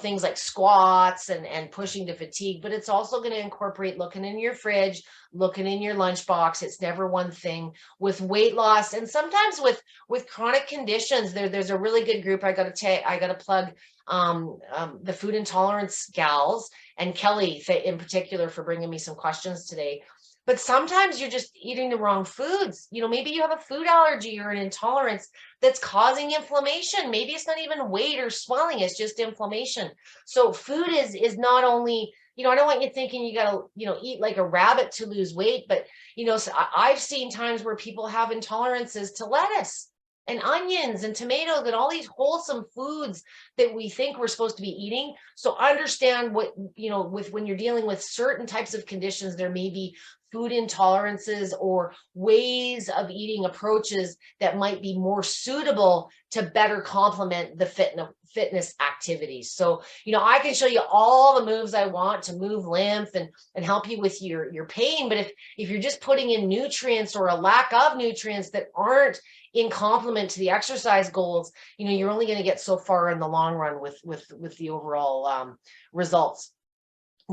A: things like squats and pushing to fatigue, but it's also going to incorporate looking in your fridge, looking in your lunchbox. It's never one thing. With weight loss and sometimes with chronic conditions, there's a really good group. I got to plug the food intolerance gals and Kelly in particular for bringing me some questions today. But sometimes you're just eating the wrong foods. Maybe you have a food allergy or an intolerance that's causing inflammation. Maybe it's not even weight or swelling, it's just inflammation. So food is not only, I don't want you thinking you got to, eat like a rabbit to lose weight, but, so I've seen times where people have intolerances to lettuce and onions and tomatoes and all these wholesome foods that we think we're supposed to be eating. So understand what, when you're dealing with certain types of conditions, there may be food intolerances or ways of eating approaches that might be more suitable to better complement the fitness activities. So, I can show you all the moves I want to move lymph and help you with your pain. But if you're just putting in nutrients or a lack of nutrients that aren't in complement to the exercise goals, you're only going to get so far in the long run with the overall results.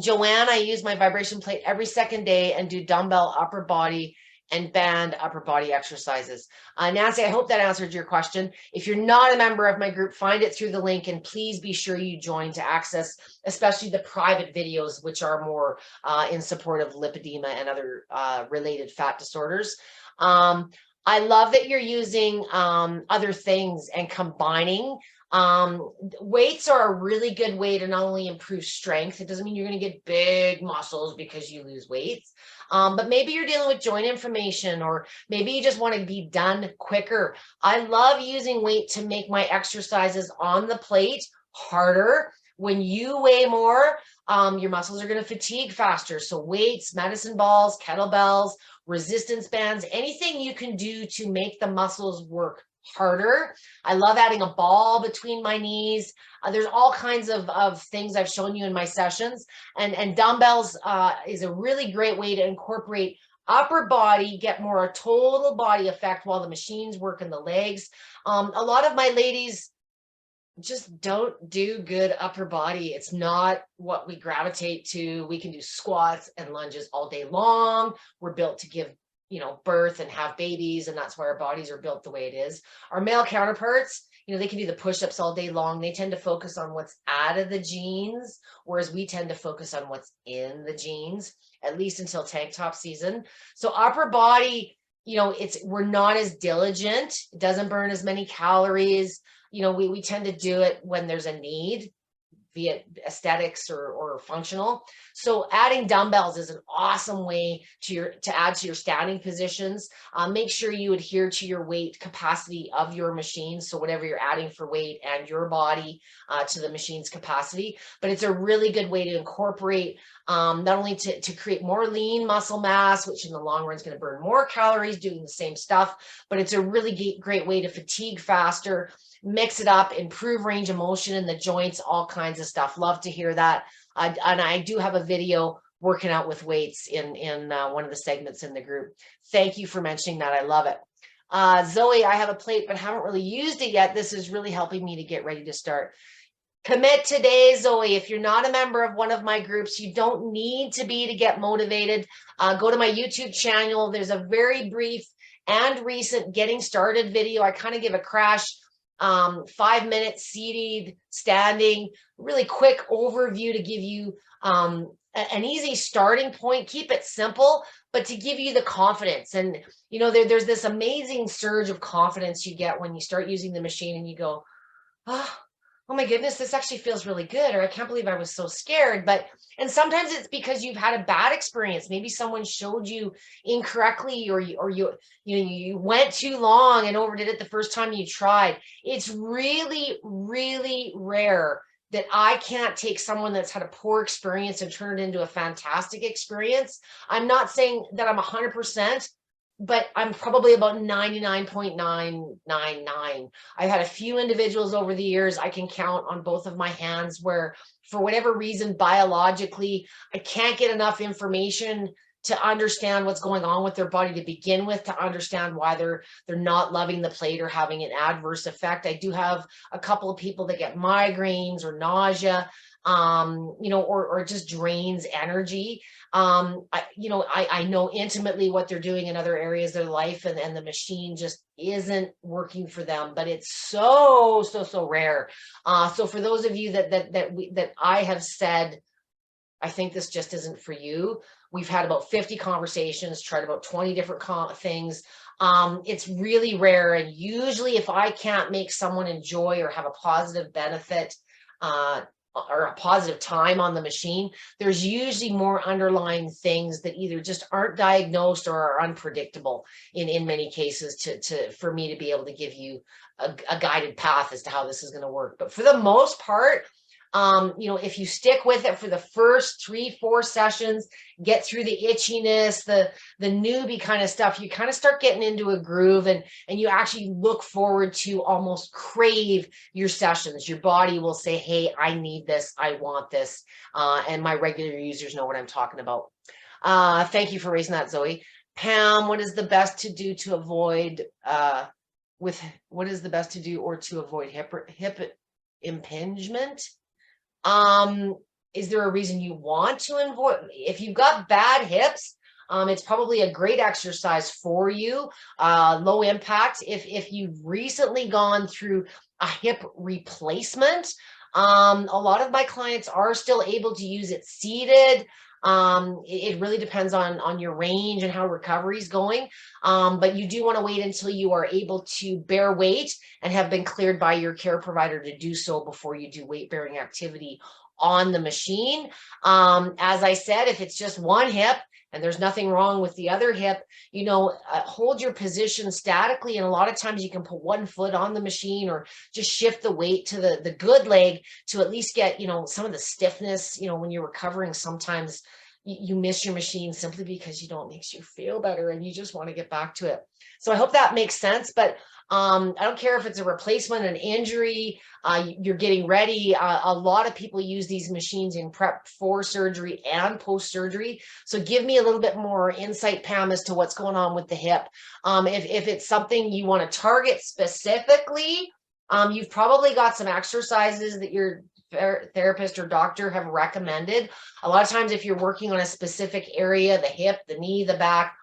A: Joanne, I use my vibration plate every second day and do dumbbell upper body and band upper body exercises. Nancy, I hope that answered your question. If you're not a member of my group, find it through the link and please be sure you join to access, especially the private videos, which are more in support of lipedema and other related fat disorders. I love that you're using other things and combining. Weights are a really good way to not only improve strength. It doesn't mean you're going to get big muscles because you lose weights. But maybe you're dealing with joint inflammation, or maybe you just want to be done quicker. I love using weight to make my exercises on the plate harder. When you weigh more, your muscles are going to fatigue faster. So weights, medicine balls, kettlebells, resistance bands, anything you can do to make the muscles work harder. I love adding a ball between my knees. There's all kinds of things I've shown you in my sessions, and dumbbells is a really great way to incorporate upper body, get more a total body effect while the machines work in the legs. A lot of my ladies just don't do good upper body. It's not what we gravitate to. We can do squats and lunges all day long. We're built to give birth and have babies, and that's why our bodies are built the way it is. Our male counterparts, they can do the push-ups all day long. They tend to focus on what's out of the genes, whereas we tend to focus on what's in the genes, at least until tank top season. So upper body, we're not as diligent. It doesn't burn as many calories. We tend to do it when there's a need. be it aesthetics or functional. So adding dumbbells is an awesome way to add to your standing positions. Make sure you adhere to your weight capacity of your machine. So whatever you're adding for weight and your body to the machine's capacity. But it's a really good way to incorporate not only to create more lean muscle mass, which in the long run is going to burn more calories doing the same stuff, but it's a really great way to fatigue faster, mix it up, improve range of motion in the joints, all kinds of stuff. Love to hear that. And I do have a video working out with weights in one of the segments in the group. Thank you for mentioning that. I love it. Zoe, I have a plate, but haven't really used it yet. This is really helping me to get ready to start. Commit today, Zoe. If you're not a member of one of my groups, you don't need to be to get motivated. Go to my YouTube channel. There's a very brief and recent getting started video. I kind of give a crash 5 minutes seated, standing, really quick overview to give you an easy starting point. Keep it simple, but to give you the confidence. And, you know, there's this amazing surge of confidence you get when you start using the machine and you go, oh my goodness, this actually feels really good. Or I can't believe I was so scared. And sometimes it's because you've had a bad experience. Maybe someone showed you incorrectly, or you went too long and overdid it the first time you tried. It's really, really rare that I can't take someone that's had a poor experience and turn it into a fantastic experience. I'm not saying that I'm 100%, but I'm probably about 99.999. I've had a few individuals over the years I can count on both of my hands where, for whatever reason, biologically, I can't get enough information to understand what's going on with their body to begin with, to understand why they're not loving the plate or having an adverse effect. I do have a couple of people that get migraines or nausea, or just drains energy. I know intimately what they're doing in other areas of their life, and the machine just isn't working for them, but it's so rare. So for those of you that I have said, I think this just isn't for you, we've had about 50 conversations, tried about 20 different things. It's really rare. And usually if I can't make someone enjoy or have a positive benefit, or a positive time on the machine, there's usually more underlying things that either just aren't diagnosed or are unpredictable in many cases for me to be able to give you a guided path as to how this is going to work. But for the most part, if you stick with it for the first 3-4 sessions, get through the itchiness, the newbie kind of stuff, you kind of start getting into a groove, and you actually look forward to, almost crave your sessions. Your body will say, hey, I need this, I want this. And my regular users know what I'm talking about. Thank you for raising that, Zoe. Pam, what is the best to do to avoid hip impingement? Is there a reason you want to avoid? If you've got bad hips, it's probably a great exercise for you. Low impact. If you've recently gone through a hip replacement, a lot of my clients are still able to use it seated. It really depends on your range and how recovery is going. But you do want to wait until you are able to bear weight and have been cleared by your care provider to do so before you do weight bearing activity on the machine. As I said, if it's just one hip and there's nothing wrong with the other hip, hold your position statically. And a lot of times you can put one foot on the machine or just shift the weight to the good leg to at least get, some of the stiffness. When you're recovering, sometimes you miss your machine simply because it makes you feel better and you just want to get back to it. So I hope that makes sense. But I don't care if it's a replacement, an injury, you're getting ready. A lot of people use these machines in prep for surgery and post-surgery. So give me a little bit more insight, Pam, as to what's going on with the hip. If it's something you want to target specifically, you've probably got some exercises that your therapist or doctor have recommended. A lot of times if you're working on a specific area, the hip, the knee, the back,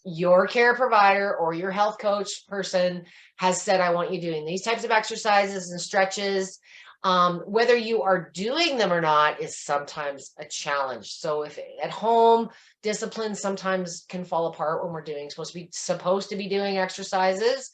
A: your care provider or your health coach person has said, I want you doing these types of exercises and stretches. Whether you are doing them or not is sometimes a challenge. So if at home, discipline sometimes can fall apart when we're supposed to be doing exercises.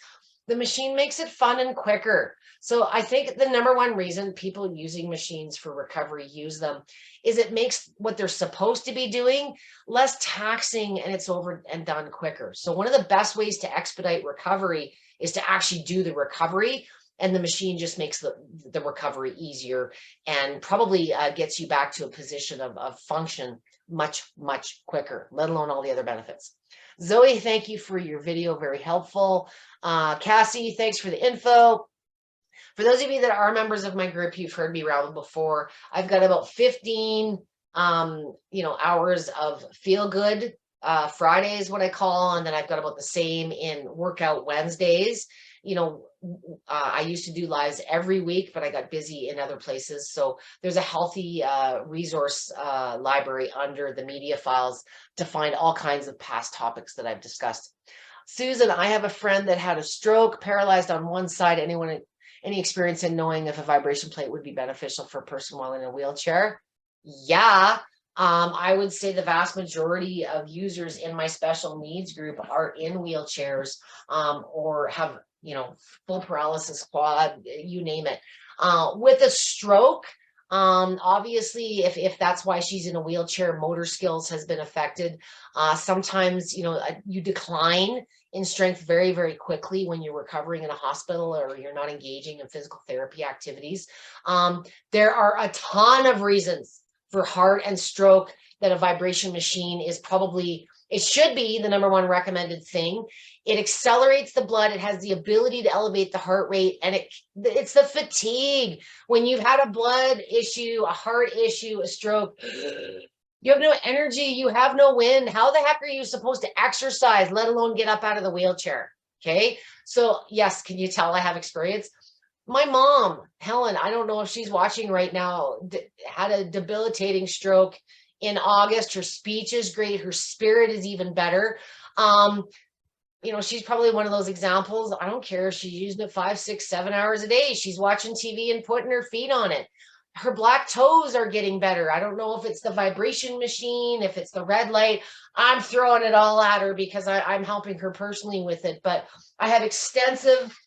A: The machine makes it fun and quicker. So I think the number one reason people using machines for recovery use them is it makes what they're supposed to be doing less taxing, and it's over and done quicker. So one of the best ways to expedite recovery is to actually do the recovery, and the machine just makes the recovery easier and probably gets you back to a position of function much, much quicker, let alone all the other benefits. Zoe, thank you for your video, very helpful. Cassie, thanks for the info. For those of you that are members of my group, you've heard me rattle before. I've got about 15 hours of feel good Fridays, what I call, and then I've got about the same in workout Wednesdays. I used to do lives every week, but I got busy in other places. So there's a healthy resource library under the media files to find all kinds of past topics that I've discussed. Susan, I have a friend that had a stroke, paralyzed on one side. Any experience in knowing if a vibration plate would be beneficial for a person while in a wheelchair? Yeah. I would say the vast majority of users in my special needs group are in wheelchairs or have, full paralysis, quad, you name it. With a stroke, obviously, if that's why she's in a wheelchair, motor skills has been affected. Sometimes, you decline in strength very, very quickly when you're recovering in a hospital or you're not engaging in physical therapy activities. There are a ton of reasons for heart and stroke that a vibration machine is probably, it should be the number one recommended thing. It accelerates the blood. It has the ability to elevate the heart rate, and it's the fatigue. When you've had a blood issue, a heart issue, a stroke, you have no energy, you have no wind. How the heck are you supposed to exercise, let alone get up out of the wheelchair? Okay. So yes, can you tell I have experience? My mom, Helen, I don't know if she's watching right now, had a debilitating stroke in August. Her speech is great. Her spirit is even better. She's probably one of those examples. I don't care if she's using it 5, 6, 7 hours a day. She's watching TV and putting her feet on it. Her black toes are getting better. I don't know if it's the vibration machine, if it's the red light. I'm throwing it all at her because I'm helping her personally with it. But I have extensive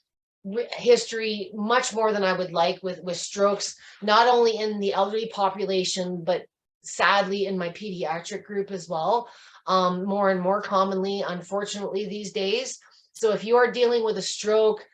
A: history, much more than I would like, with strokes, not only in the elderly population, but sadly in my pediatric group as well, more and more commonly, unfortunately, these days. So if you are dealing with a stroke,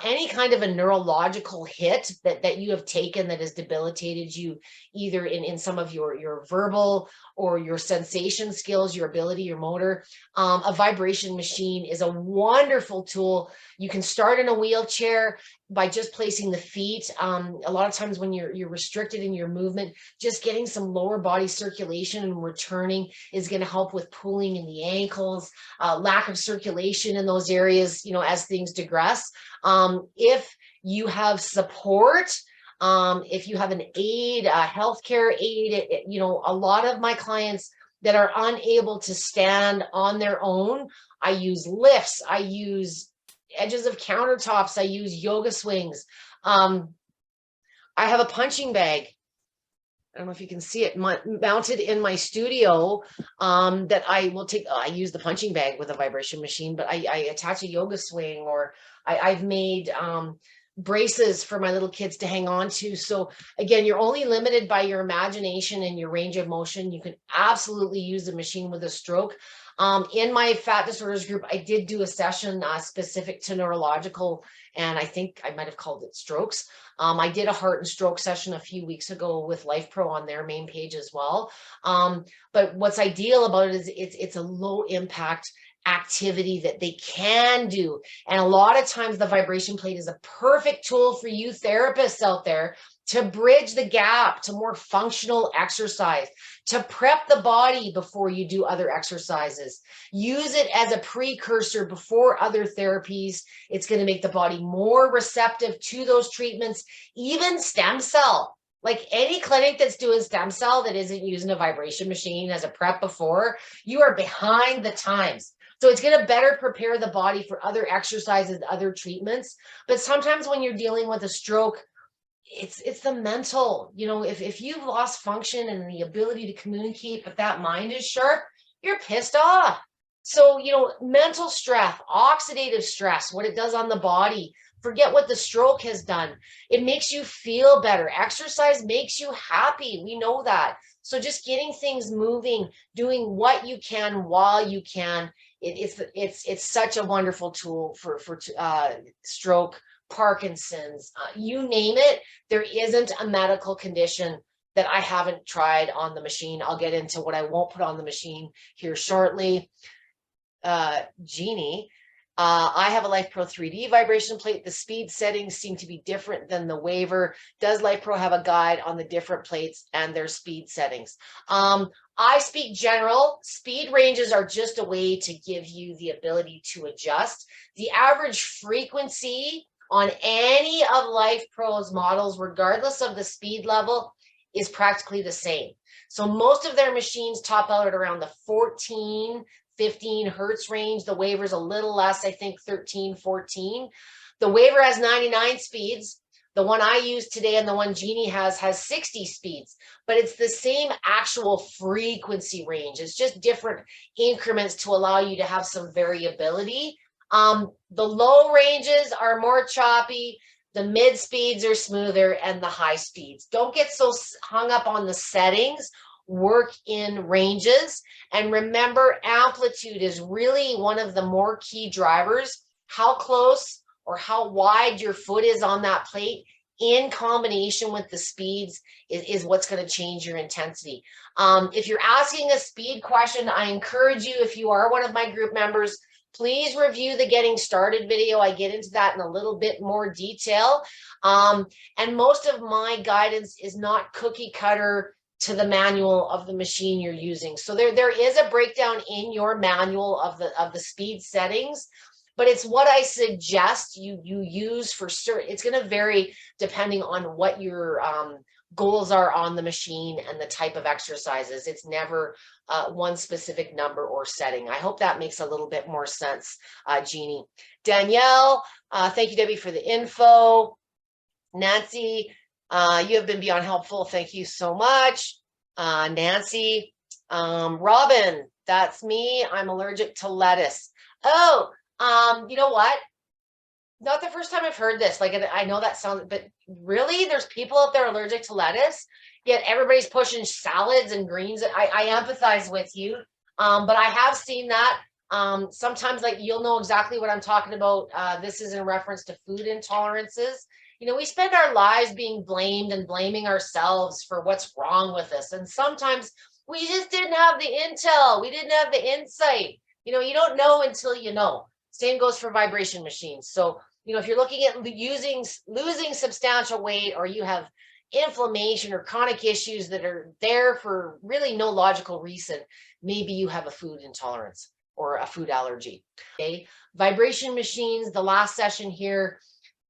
A: any kind of a neurological hit that you have taken that has debilitated you, either in some of your verbal or your sensation skills, your ability, your motor, a vibration machine is a wonderful tool. You can start in a wheelchair by just placing the feet. A lot of times when you're restricted in your movement, just getting some lower body circulation and returning is going to help with pulling in the ankles, lack of circulation in those areas, as things digress. If you have support, if you have an aid, a healthcare aid, a lot of my clients that are unable to stand on their own, I use lifts, I use edges of countertops, I use yoga swings. I have a punching bag. I don't know if you can see it mounted in my studio, that I will take. I use the punching bag with a vibration machine, but I attach a yoga swing, or I've made braces for my little kids to hang on to. So again, you're only limited by your imagination and your range of motion. You can absolutely use the machine with a stroke. In my fat disorders group, I did do a session specific to neurological, and I think I might have called it strokes. I did a heart and stroke session a few weeks ago with Life Pro on their main page as well. But what's ideal about it is it's a low impact activity that they can do. And a lot of times the vibration plate is a perfect tool for you therapists out there to bridge the gap to more functional exercise, to prep the body before you do other exercises. Use it as a precursor before other therapies. It's going to make the body more receptive to those treatments, even stem cell. Like any clinic that's doing stem cell that isn't using a vibration machine as a prep before, you are behind the times. So it's going to better prepare the body for other exercises, other treatments. But sometimes when you're dealing with a stroke, it's the mental, if you've lost function and the ability to communicate, but that mind is sharp, you're pissed off. So, mental stress, oxidative stress, what it does on the body. Forget what the stroke has done. It makes you feel better. Exercise makes you happy. We know that. So just getting things moving, doing what you can while you can, it's such a wonderful tool for stroke, Parkinson's, you name it. There isn't a medical condition that I haven't tried on the machine. I'll get into what I won't put on the machine here shortly. Jeannie, I have a Life Pro 3D vibration plate. The speed settings seem to be different than the waiver. Does Life Pro have a guide on the different plates and their speed settings? I speak general. Speed ranges are just a way to give you the ability to adjust. The average frequency on any of Life Pro's models, regardless of the speed level, is practically the same. So most of their machines top out at around the 14, 15 hertz range. The waiver's a little less, I think 13, 14. The waiver has 99 speeds. The one I use today and the one Jeannie has 60 speeds, but it's the same actual frequency range. It's just different increments to allow you to have some variability. The low ranges are more choppy. The mid speeds are smoother and the high speeds. Don't get so hung up on the settings. Work in ranges. And remember, amplitude is really one of the more key drivers. How close or how wide your foot is on that plate in combination with the speeds is what's going to change your intensity. If you're asking a speed question, I encourage you, if you are one of my group members, please review the getting started video. I get into that in a little bit more detail. And most of my guidance is not cookie cutter to the manual of the machine you're using. So there is a breakdown in your manual of the speed settings, but it's what I suggest you use for certain. It's going to vary depending on what your goals are on the machine and the type of exercises. It's never one specific number or setting. I hope that makes a little bit more sense, Jeannie. Danielle, thank you, Debbie, for the info. Nancy, you have been beyond helpful. Thank you so much. Nancy, Robin, that's me. I'm allergic to lettuce. Oh, you know what? Not the first time I've heard this. Like, I know that sounds, but really, there's people out there allergic to lettuce, yet everybody's pushing salads and greens. I empathize with you, but I have seen that. Sometimes, like, you'll know exactly what I'm talking about. This is in reference to food intolerances. We spend our lives being blamed and blaming ourselves for what's wrong with us. And sometimes we just didn't have the intel. We didn't have the insight. You don't know until you know. Same goes for vibration machines. So, if you're looking at losing substantial weight, or you have inflammation or chronic issues that are there for really no logical reason, maybe you have a food intolerance or a food allergy. Okay. Vibration machines, the last session here,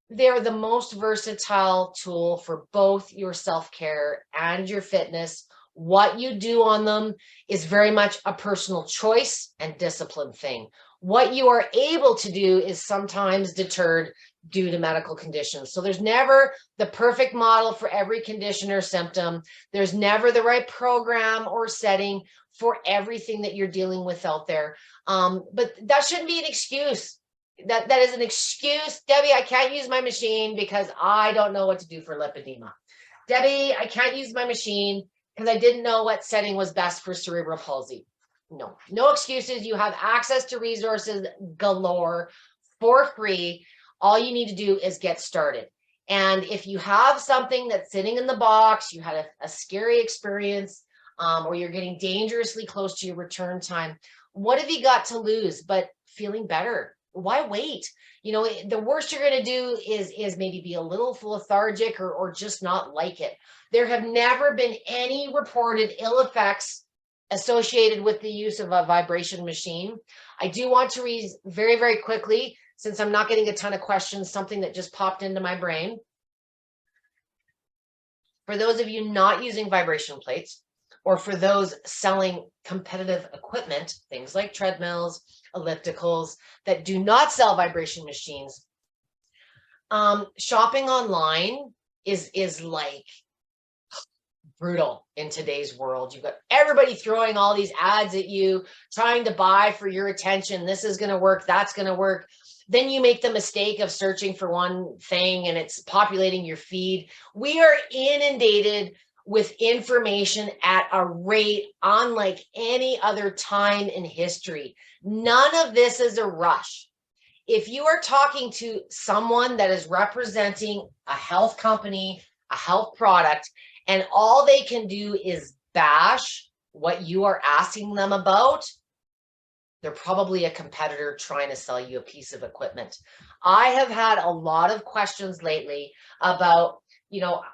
A: they're the most versatile tool for both your self-care and your fitness. What you do on them is very much a personal choice and discipline thing. What you are able to do is sometimes deterred due to medical conditions. So there's never the perfect model for every condition or symptom. There's never the right program or setting for everything that you're dealing with out there. But that shouldn't be an excuse. That is an excuse. Debbie, I can't use my machine because I don't know what to do for lipedema. Debbie, I can't use my machine because I didn't know what setting was best for cerebral palsy. No excuses. You have access to resources galore for free. All you need to do is get started. And if you have something that's sitting in the box, you had a scary experience, or you're getting dangerously close to your return time, what have you got to lose but feeling better? Why wait? The worst you're going to do is maybe be a little lethargic or just not like it. There have never been any reported ill effects associated with the use of a vibration machine. I do want to read very, very quickly, since I'm not getting a ton of questions, something that just popped into my brain. For those of you not using vibration plates, or for those selling competitive equipment, things like treadmills, ellipticals, that do not sell vibration machines, shopping online is like brutal in today's world. You've got everybody throwing all these ads at you, trying to buy for your attention. This is going to work. That's going to work. Then you make the mistake of searching for one thing and it's populating your feed. We are inundated with information at a rate unlike any other time in history. None of this is a rush. If you are talking to someone that is representing a health company, a health product, and all they can do is bash what you are asking them about, they're probably a competitor trying to sell you a piece of equipment. I have had a lot of questions lately about,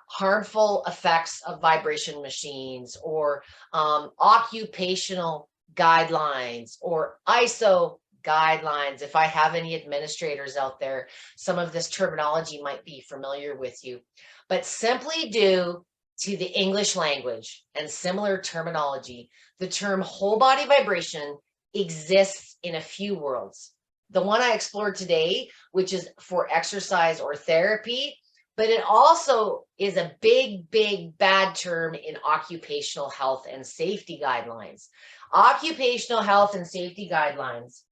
A: harmful effects of vibration machines or occupational guidelines or ISO guidelines. If I have any administrators out there, some of this terminology might be familiar with you, but simply due to the English language and similar terminology, the term whole body vibration exists in a few worlds. The one I explored today, which is for exercise or therapy, but it also is a big, big bad term in occupational health and safety guidelines. Occupational health and safety guidelines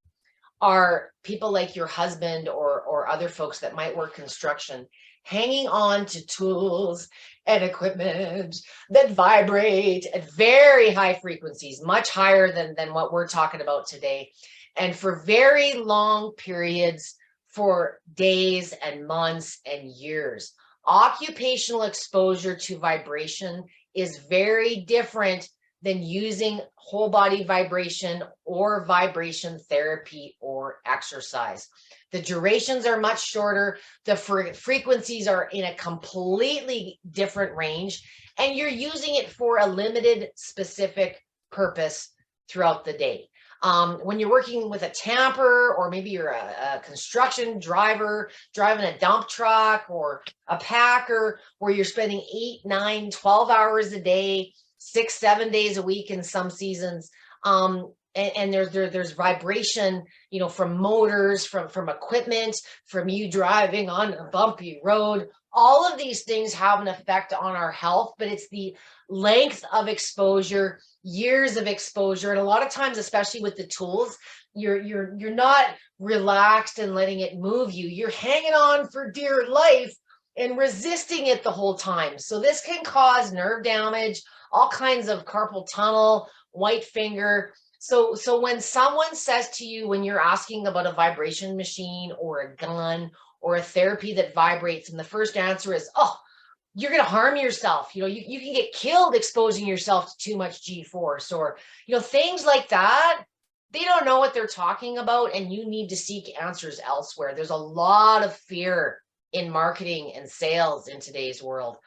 A: are people like your husband or other folks that might work construction hanging on to tools and equipment that vibrate at very high frequencies, much higher than what we're talking about today, and for very long periods, for days and months and years. Occupational exposure to vibration is very different than using whole body vibration or vibration therapy or exercise. The durations are much shorter. The frequencies are in a completely different range, and you're using it for a limited specific purpose throughout the day. When you're working with a tamper, or maybe you're a construction driver driving a dump truck or a packer, where you're spending 8, 9, 12 hours a day, 6, 7 days a week in some seasons. And there's vibration, from motors, from equipment, from you driving on a bumpy road. All of these things have an effect on our health, but it's the length of exposure, years of exposure. And a lot of times, especially with the tools, you're not relaxed and letting it move you. You're hanging on for dear life and resisting it the whole time. So this can cause nerve damage, all kinds of carpal tunnel, white finger. So when someone says to you, when you're asking about a vibration machine or a gun or a therapy that vibrates, and the first answer is, oh, you're going to harm yourself. You can get killed exposing yourself to too much G-force, or, things like that. They don't know what they're talking about, and you need to seek answers elsewhere. There's a lot of fear in marketing and sales in today's world.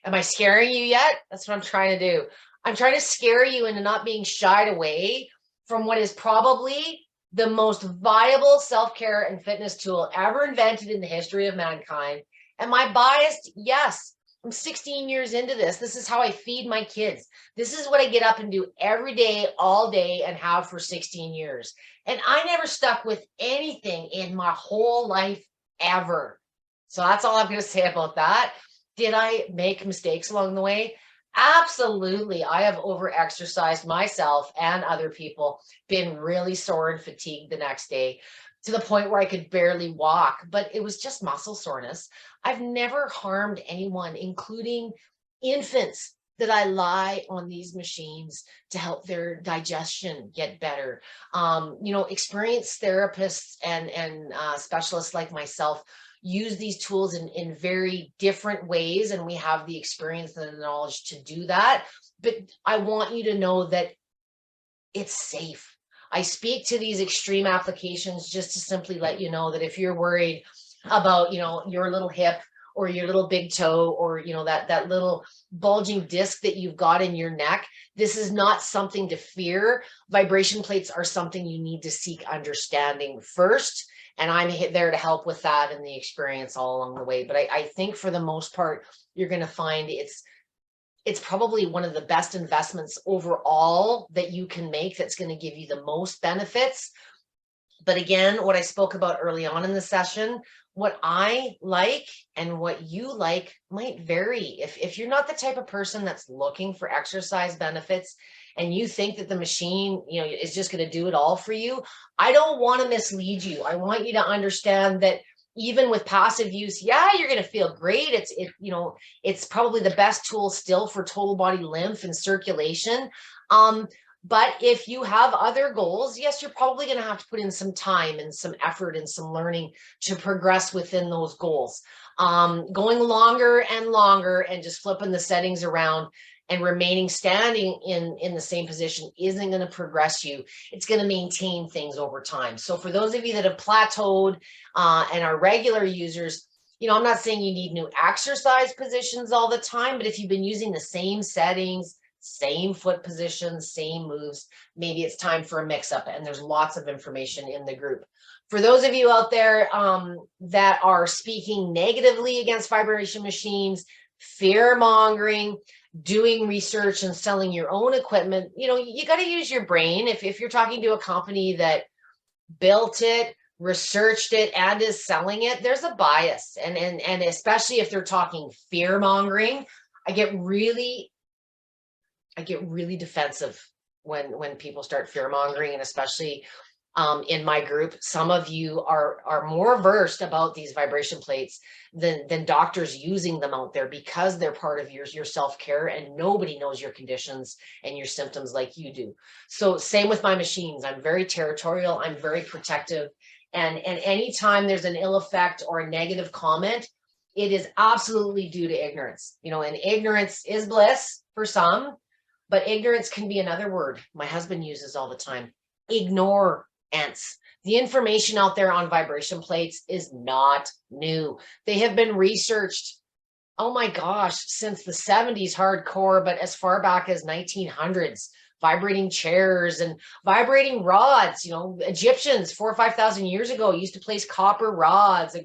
A: Am I scaring you yet? That's what I'm trying to do. I'm trying to scare you into not being shied away from what is probably the most viable self-care and fitness tool ever invented in the history of mankind. Am I biased? Yes. I'm 16 years into this. This is how I feed my kids. This is what I get up and do every day, all day, and have for 16 years. And I never stuck with anything in my whole life ever. So that's all I'm going to say about that. Did I make mistakes along the way? Absolutely. I have over-exercised myself and other people, been really sore and fatigued the next day to the point where I could barely walk, but it was just muscle soreness. I've never harmed anyone, including infants that I lie on these machines to help their digestion get better. Experienced therapists and specialists like myself use these tools in very different ways, and we have the experience and the knowledge to do that. But I want you to know that it's safe. I speak to these extreme applications just to simply let you know that if you're worried about, your little hip or your little big toe or, that little bulging disc that you've got in your neck, this is not something to fear. Vibration plates are something you need to seek understanding first. And I'm there to help with that and the experience all along the way. But I think for the most part, you're going to find it's probably one of the best investments overall that you can make that's going to give you the most benefits. But again, what I spoke about early on in the session, what I like and what you like might vary. If you're not the type of person that's looking for exercise benefits and you think that the machine, is just going to do it all for you, I don't want to mislead you. I want you to understand that even with passive use, yeah, you're going to feel great. It's probably the best tool still for total body lymph and circulation. But if you have other goals, yes, you're probably going to have to put in some time and some effort and some learning to progress within those goals. Going longer and longer and just flipping the settings around and remaining standing in the same position isn't going to progress you. It's going to maintain things over time. So for those of you that have plateaued and are regular users, I'm not saying you need new exercise positions all the time, but if you've been using the same settings, same foot positions, same moves, maybe it's time for a mix up, and there's lots of information in the group. For those of you out there that are speaking negatively against vibration machines, fear mongering, doing research and selling your own equipment, you got to use your brain. If you're talking to a company that built it, researched it, and is selling it, there's a bias. And especially if they're talking fear mongering, I get really defensive when people start fear mongering, and especially in my group, some of you are more versed about these vibration plates than doctors using them out there, because they're part of your self-care, and nobody knows your conditions and your symptoms like you do. So same with my machines. I'm very territorial. I'm very protective. And anytime there's an ill effect or a negative comment, it is absolutely due to ignorance. And ignorance is bliss for some, but ignorance can be another word my husband uses all the time. Ignorance. The information out there on vibration plates is not new. They have been researched, oh my gosh, since the 70s hardcore, but as far back as 1900s. Vibrating chairs and vibrating rods. Egyptians 4,000 or 5,000 years ago used to place copper rods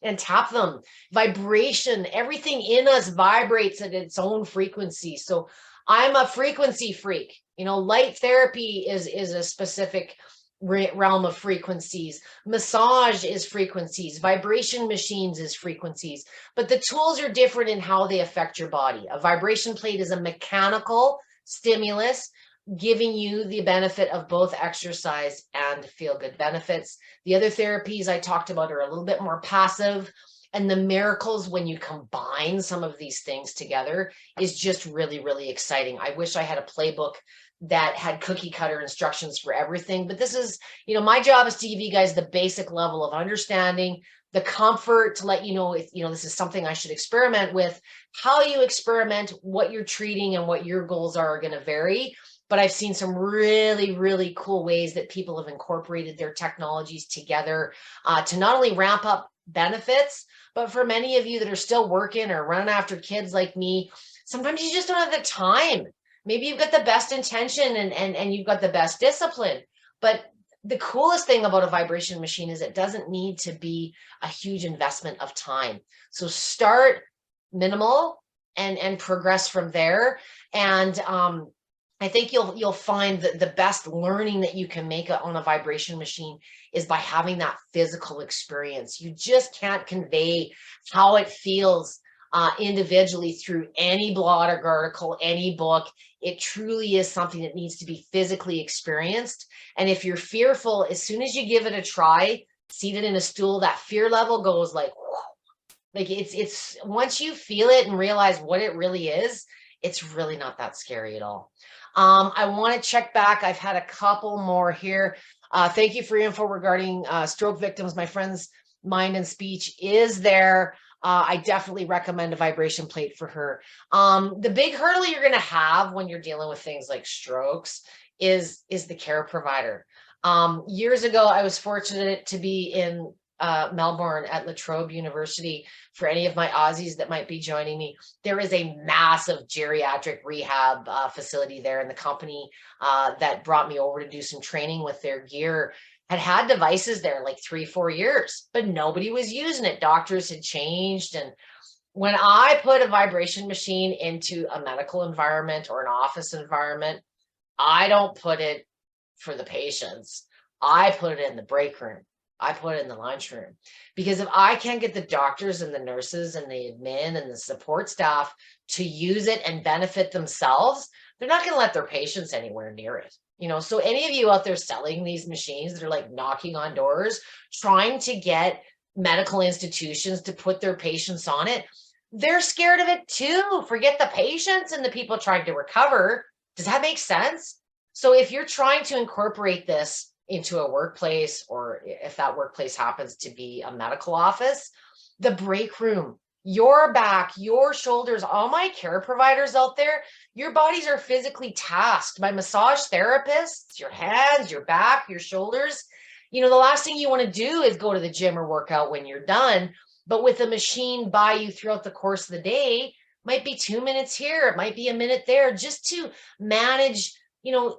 A: and tap them. Vibration, everything in us vibrates at its own frequency. So I'm a frequency freak. Light therapy is a specific realm of frequencies. Massage is frequencies. Vibration machines is frequencies. But the tools are different in how they affect your body. A vibration plate is a mechanical stimulus giving you the benefit of both exercise and feel-good benefits. The other therapies I talked about are a little bit more passive. And the miracles when you combine some of these things together is just really, really exciting. I wish I had a playbook that had cookie cutter instructions for everything. But this is, my job is to give you guys the basic level of understanding, the comfort to let you know if, this is something I should experiment with. How you experiment, what you're treating, and what your goals are going to vary. But I've seen some really, really cool ways that people have incorporated their technologies together to not only ramp up benefits, but for many of you that are still working or running after kids like me, sometimes you just don't have the time. Maybe you've got the best intention and you've got the best discipline, but the coolest thing about a vibration machine is it doesn't need to be a huge investment of time. So start minimal and progress from there. And I think you'll find that the best learning that you can make on a vibration machine is by having that physical experience. You just can't convey how it feels individually through any blog article, any book. It truly is something that needs to be physically experienced. And if you're fearful, as soon as you give it a try, seated in a stool, that fear level goes like, whoa. Like it's once you feel it and realize what it really is, it's really not that scary at all. I want to check back. I've had a couple more here. Thank you for your info regarding stroke victims. My friend's mind and speech is there. I definitely recommend a vibration plate for her. The big hurdle you're going to have when you're dealing with things like strokes is the care provider. Years ago, I was fortunate to be in Melbourne at La Trobe University. For any of my Aussies that might be joining me, there is a massive geriatric rehab facility there, and the company that brought me over to do some training with their gear had devices there like 3-4 years, but nobody was using it. Doctors had changed. And when I put a vibration machine into a medical environment or an office environment, I don't put it for the patients. I put it in the break room. I put it in the lunchroom, because if I can't get the doctors and the nurses and the admin and the support staff to use it and benefit themselves, they're not going to let their patients anywhere near it. So any of you out there selling these machines that are like knocking on doors, trying to get medical institutions to put their patients on it, they're scared of it too. Forget the patients and the people trying to recover. Does that make sense? So if you're trying to incorporate this into a workplace, or if that workplace happens to be a medical office, the break room, your back, your shoulders, all my care providers out there, your bodies are physically tasked by massage therapists, your hands, your back, your shoulders. The last thing you want to do is go to the gym or work out when you're done. But with a machine by you throughout the course of the day, might be 2 minutes here, it might be a minute there, just to manage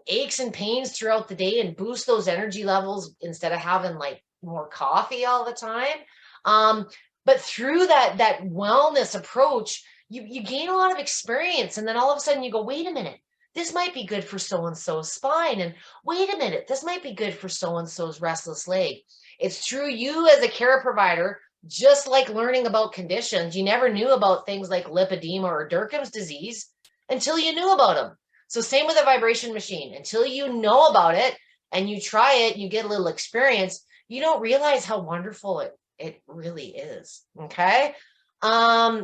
A: aches and pains throughout the day and boost those energy levels instead of having like more coffee all the time. But through that wellness approach, you gain a lot of experience. And then all of a sudden you go, wait a minute, this might be good for so-and-so's spine. And wait a minute, this might be good for so-and-so's restless leg. It's through you as a care provider, just like learning about conditions. You never knew about things like lipedema or Durkheim's disease until you knew about them. So same with a vibration machine. Until you know about it and you try it, you get a little experience, you don't realize how wonderful it really is. Okay. Cyrilia,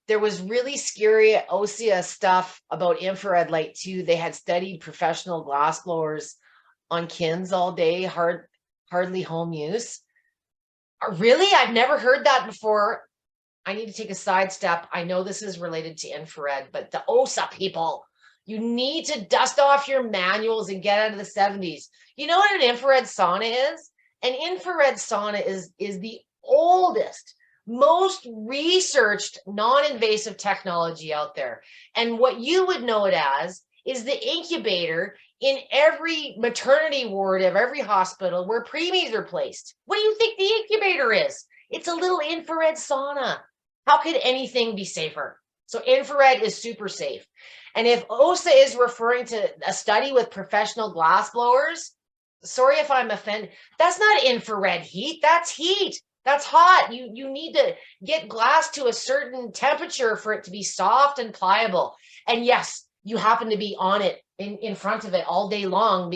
A: there was really scary osseous stuff about infrared light too. They had studied professional glassblowers on kins all day, hardly home use. Really? I've never heard that before. I need to take a sidestep. I know this is related to infrared, but the OSA people, you need to dust off your manuals and get out of the 70s. You know what an infrared sauna is? An infrared sauna is the oldest, most researched non-invasive technology out there. And what you would know it as is the incubator in every maternity ward of every hospital where preemies are placed. What do you think the incubator is? It's a little infrared sauna. How could anything be safer? So infrared is super safe. And if OSA is referring to a study with professional glass blowers, sorry if I'm offended, that's not infrared heat, that's heat. That's hot. You need to get glass to a certain temperature for it to be soft and pliable. And yes, you happen to be on it in front of it all day long.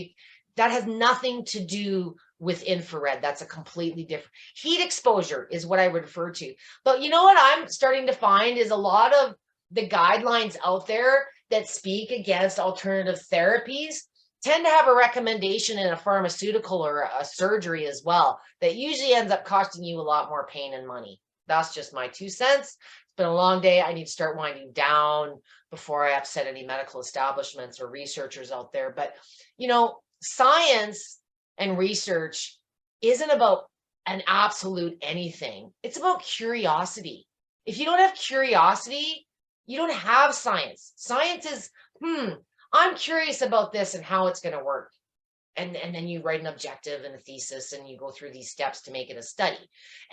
A: That has nothing to do with infrared. That's a completely different. Heat exposure is what I would refer to. But you know what I'm starting to find is a lot of the guidelines out there that speak against alternative therapies tend to have a recommendation in a pharmaceutical or a surgery as well that usually ends up costing you a lot more pain and money. That's just my 2 cents. It's been a long day. I need to start winding down before I upset any medical establishments or researchers out there. But, science and research isn't about an absolute anything. It's about curiosity. If you don't have curiosity, you don't have science. Science is, I'm curious about this and how it's going to work. And then you write an objective and a thesis and you go through these steps to make it a study.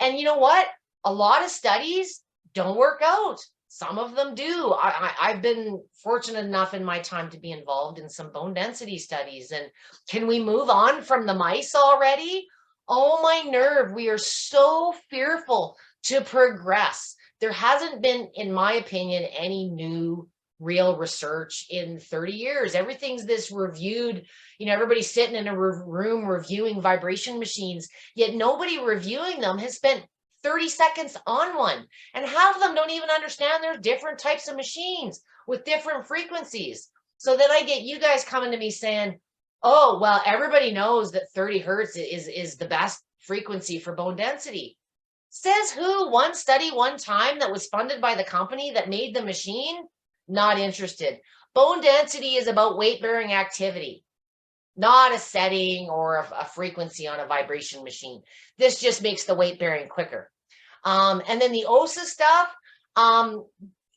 A: And you know what? A lot of studies don't work out. Some of them do. I've been fortunate enough in my time to be involved in some bone density studies. And can we move on from the mice already? Oh, my nerve. We are so fearful to progress. There hasn't been, in my opinion, any new real research in 30 years. Everything's this reviewed, everybody's sitting in a room reviewing vibration machines, yet nobody reviewing them has spent 30 seconds on one. And half of them don't even understand there's different types of machines with different frequencies. So then I get you guys coming to me saying, oh, well, everybody knows that 30 hertz is the best frequency for bone density. Says who? One study, one time that was funded by the company that made the machine? Not interested. Bone density is about weight-bearing activity, not a setting or a frequency on a vibration machine. This just makes the weight bearing quicker. And then the OSA stuff,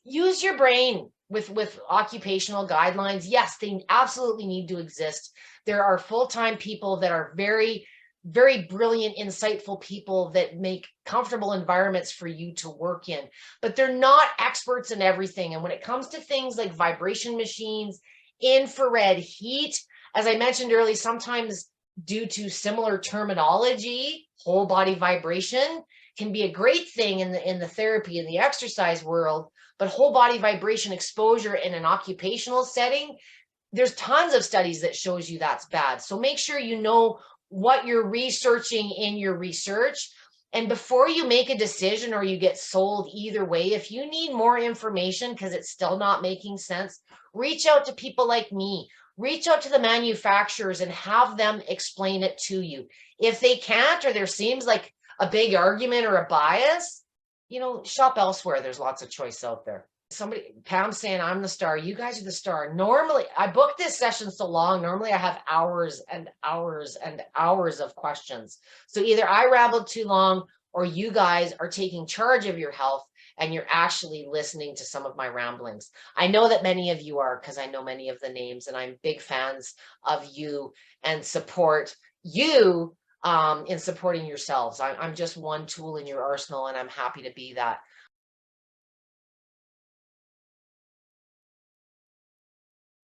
A: use your brain with occupational guidelines. Yes, they absolutely need to exist. There are full-time people that are very, very brilliant, insightful people that make comfortable environments for you to work in, but they're not experts in everything. And when it comes to things like vibration machines, infrared heat, as I mentioned earlier, sometimes due to similar terminology. Whole body vibration can be a great thing in the therapy and the exercise world, but whole body vibration exposure in an occupational setting, there's tons of studies that shows you that's bad. So make sure you know what you're researching in your research. And before you make a decision or you get sold either way, if you need more information because it's still not making sense, reach out to people like me. Reach out to the manufacturers and have them explain it to you. If they can't, or there seems like a big argument or a bias, shop elsewhere. There's lots of choice out there. Pam's saying, I'm the star. You guys are the star. Normally, I booked this session so long. Normally, I have hours and hours and hours of questions. So either I rambled too long or you guys are taking charge of your health and you're actually listening to some of my ramblings. I know that many of you are, because I know many of the names, and I'm big fans of you and support you in supporting yourselves. I'm just one tool in your arsenal, and I'm happy to be that.